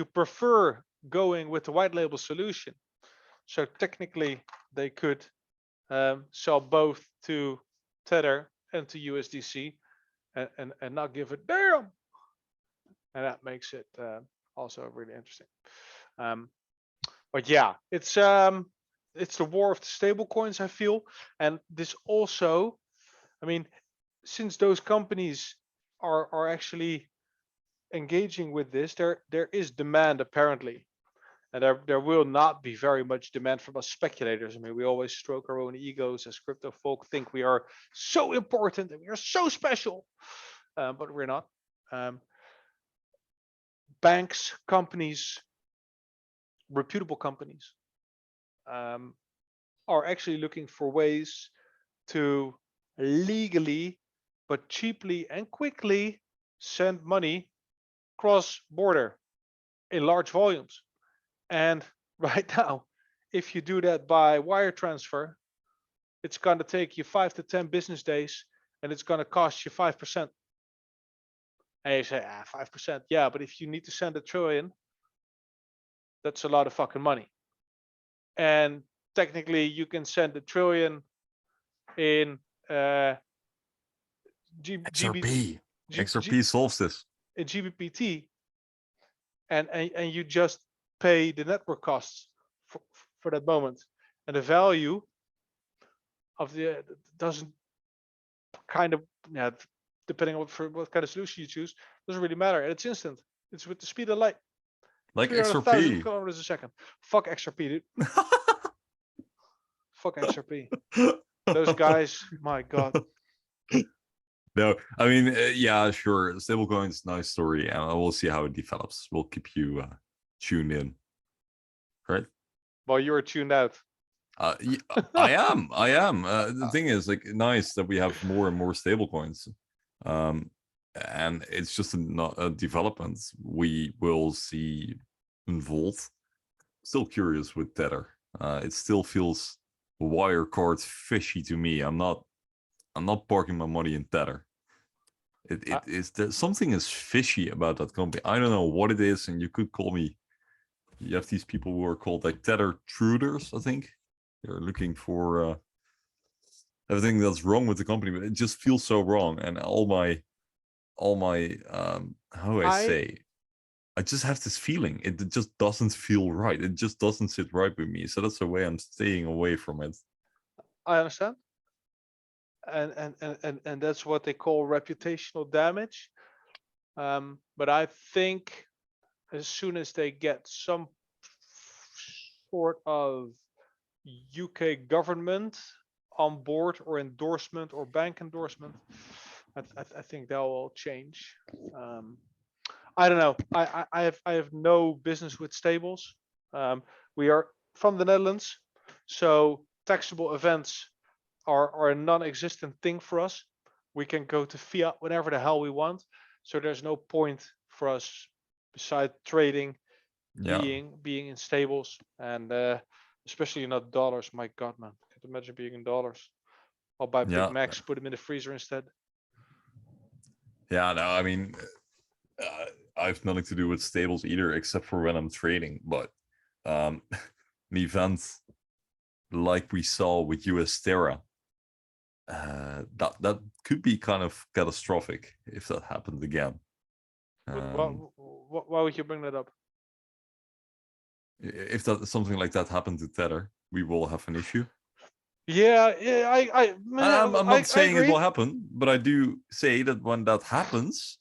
prefer going with the white label solution. So technically, they could sell both to Tether and to USDC, and not give a damn. And that makes it also really interesting. But yeah, it's the war of the stable coins, I feel. And this also, I mean, since those companies are actually engaging with this, there is demand apparently. And there will not be very much demand from us speculators. I mean, we always stroke our own egos as crypto folk, think we are so important and we are so special, but we're not. Banks, companies, reputable companies are actually looking for ways to legally but cheaply and quickly send money cross border in large volumes. And right now, if you do that by wire transfer, it's going to take you 5 to 10 business days and it's going to cost you 5%. And you say, 5%. Yeah, but if you need to send $1 trillion, that's a lot of fucking money. And technically, you can send $1 trillion in XRP. XRP solves this. In GBPT, and you just pay the network costs for that moment, and the value of the doesn't kind of depending on what kind of solution you choose, doesn't really matter, and it's instant. It's with the speed of light, like 300,000 kilometers a second. Fuck XRP, dude. Fuck XRP. Those guys, my god. No, I mean, yeah, sure. Stablecoins, nice story, and we'll see how it develops. We'll keep you tuned in, right? Well, you are tuned out. Yeah, I am. The thing is, like, nice that we have more and more stablecoins, and it's just a development we will see involved. Still curious with Tether. It still feels Wirecard fishy to me. I'm not parking my money in Tether. It is there something is fishy about that company. I don't know what it is, and you could call me. You have these people who are called like Tether truders, I think. They're looking for everything that's wrong with the company, but it just feels so wrong. And all my how do I say? I just have this feeling. It just doesn't feel right. It just doesn't sit right with me. So that's the way I'm staying away from it. I understand. And that's what they call reputational damage. But I think as soon as they get some sort of UK government on board or endorsement or bank endorsement, I think that will change. I don't know. I have no business with stables. We are from the Netherlands, so taxable events are a non-existent thing for us. We can go to fiat whenever the hell we want. So there's no point for us beside trading being in stables, and especially not dollars. My god, man, can't imagine being in dollars. I'll buy Big Macs, put them in the freezer instead. Yeah, no, I mean, I have nothing to do with stables either, except for when I'm trading. But an event like we saw with US Terra, that could be kind of catastrophic if that happened again. Why would you bring that up? If that something like that happened to Tether, we will have an issue. Yeah, I'm not I saying it agree. will happen, but I do say that when that happens,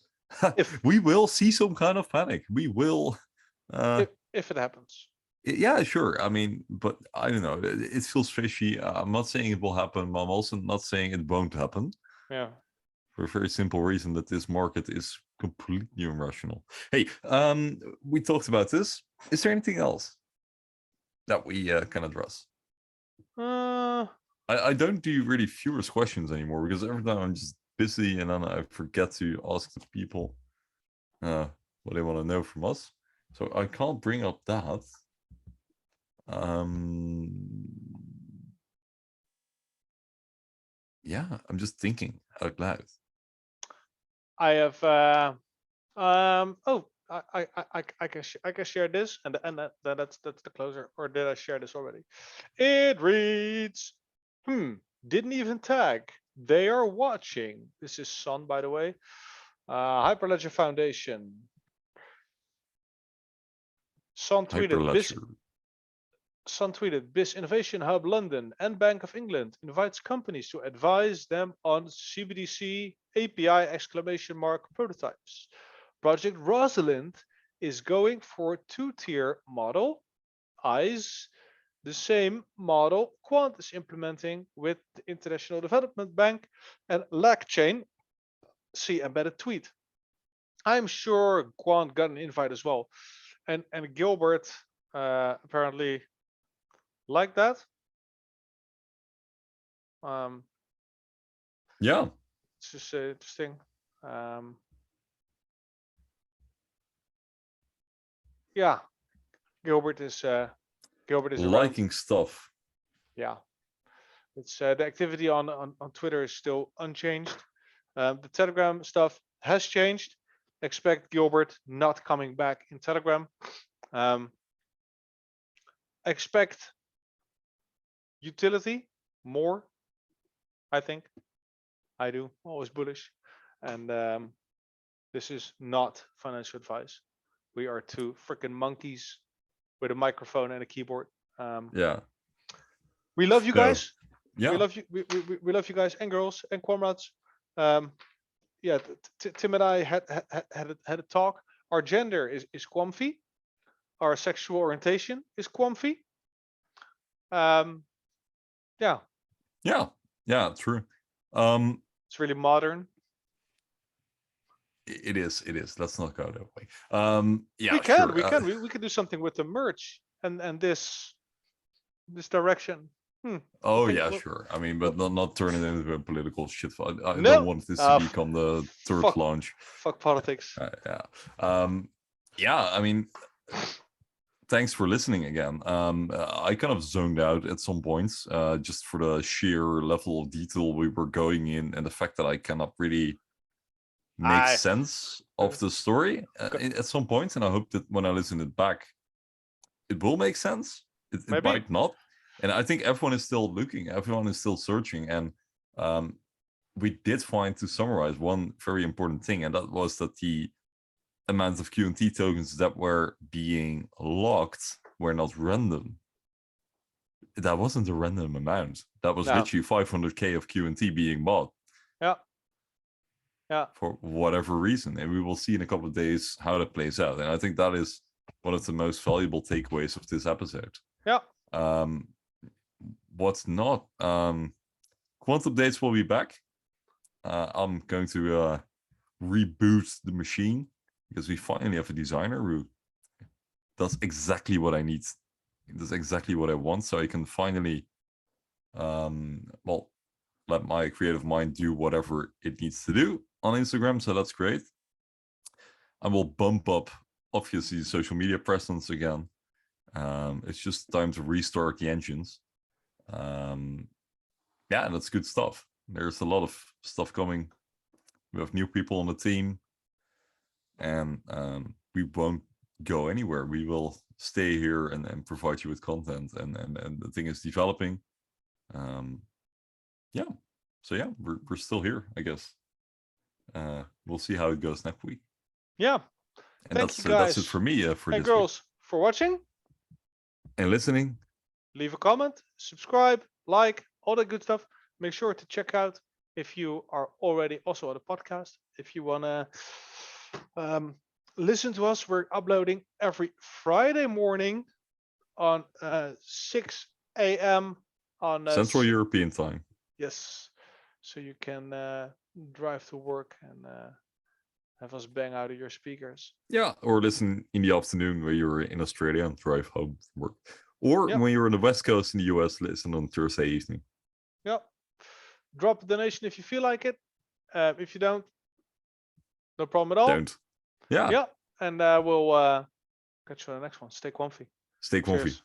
If we will see some kind of panic. We will. if it happens. Yeah, sure. I mean, but I don't know. It feels fishy. I'm not saying it will happen, but I'm also not saying it won't happen. Yeah. For a very simple reason that this market is completely irrational. Hey, we talked about this. Is there anything else that we can address? I don't do really viewers questions anymore because every time I'm just busy and then I forget to ask the people what they want to know from us. So I can't bring up that. Yeah, I'm just thinking out loud. I have oh, I can share this, and that's the closer. Or did I share this already? It reads, didn't even tag. They are watching. This is Son, by the way. Hyperledger Foundation. Son tweeted, BIS Innovation Hub London and Bank of England invites companies to advise them on CBDC API ! Prototypes. Project Rosalind is going for a two-tier model, EYES, the same model Quant is implementing with the International Development Bank and LACchain. See embedded tweet. I'm sure Quant got an invite as well. And Gilbert apparently liked that. Yeah. It's just interesting. Yeah, Gilbert is liking around. stuff. Yeah, it's the activity on Twitter is still unchanged. The Telegram stuff has changed. Expect Gilbert not coming back in Telegram. Expect utility more. I think I do. Always bullish, and this is not financial advice. We are two freaking monkeys with a microphone and a keyboard. Yeah. We love you guys. Yeah. We love you. We love you guys and girls and comrades. Yeah, Tim and I had a talk. Our gender is Quamfy. Our sexual orientation is Quamfy. Yeah. Yeah, true. It's really modern. It is. Let's not go that way. Yeah, we can. sure. We can do something with the merch and this direction. Oh Okay, yeah, sure. I mean, but not turn it into a political shit. I no. don't want this to become the third launch. Fuck politics. Yeah. Yeah. I mean, thanks for listening again. I kind of zoned out at some points, just for the sheer level of detail we were going in, and the fact that I cannot really make sense of the story at some points. And I hope that when I listen it back, it will make sense. It might not. And I think everyone is still looking. Everyone is still searching. And we did find, to summarize, one very important thing, and that was that the amount of QNT tokens that were being locked were not random. That wasn't a random amount. That was literally 500k of QNT being bought. Yeah. For whatever reason. And we will see in a couple of days how that plays out. And I think that is one of the most valuable takeaways of this episode. Yeah. What's not? Quant updates will be back. I'm going to reboot the machine because we finally have a designer who does exactly what I need. Does exactly what I want. So I can finally, let my creative mind do whatever it needs to do on Instagram. So that's great. I will bump up, obviously, social media presence again. It's just time to restart the engines. Yeah, that's good stuff. There's a lot of stuff coming. We have new people on the team, and we won't go anywhere. We will stay here and provide you with content, and the thing is developing. Yeah. So yeah, we're still here, I guess. We'll see how it goes next week. Yeah. And that's it for me for this girls week. for watching. and listening. Leave a comment, subscribe, like, all that good stuff. Make sure to check out if you are already also on the podcast. If you want to listen to us, we're uploading every Friday morning on 6 a.m. on Central European time. Yes. So you can drive to work and have us bang out of your speakers. Yeah, or listen in the afternoon when you're in Australia and drive home from work. Or when you're on the West Coast in the US, listen on Thursday evening. Yep. Drop a donation if you feel like it. If you don't, no problem at all. Don't. Yeah. Yeah. And we'll catch you on the next one. Stay Quamfy. Stay Quamfy. Cheers.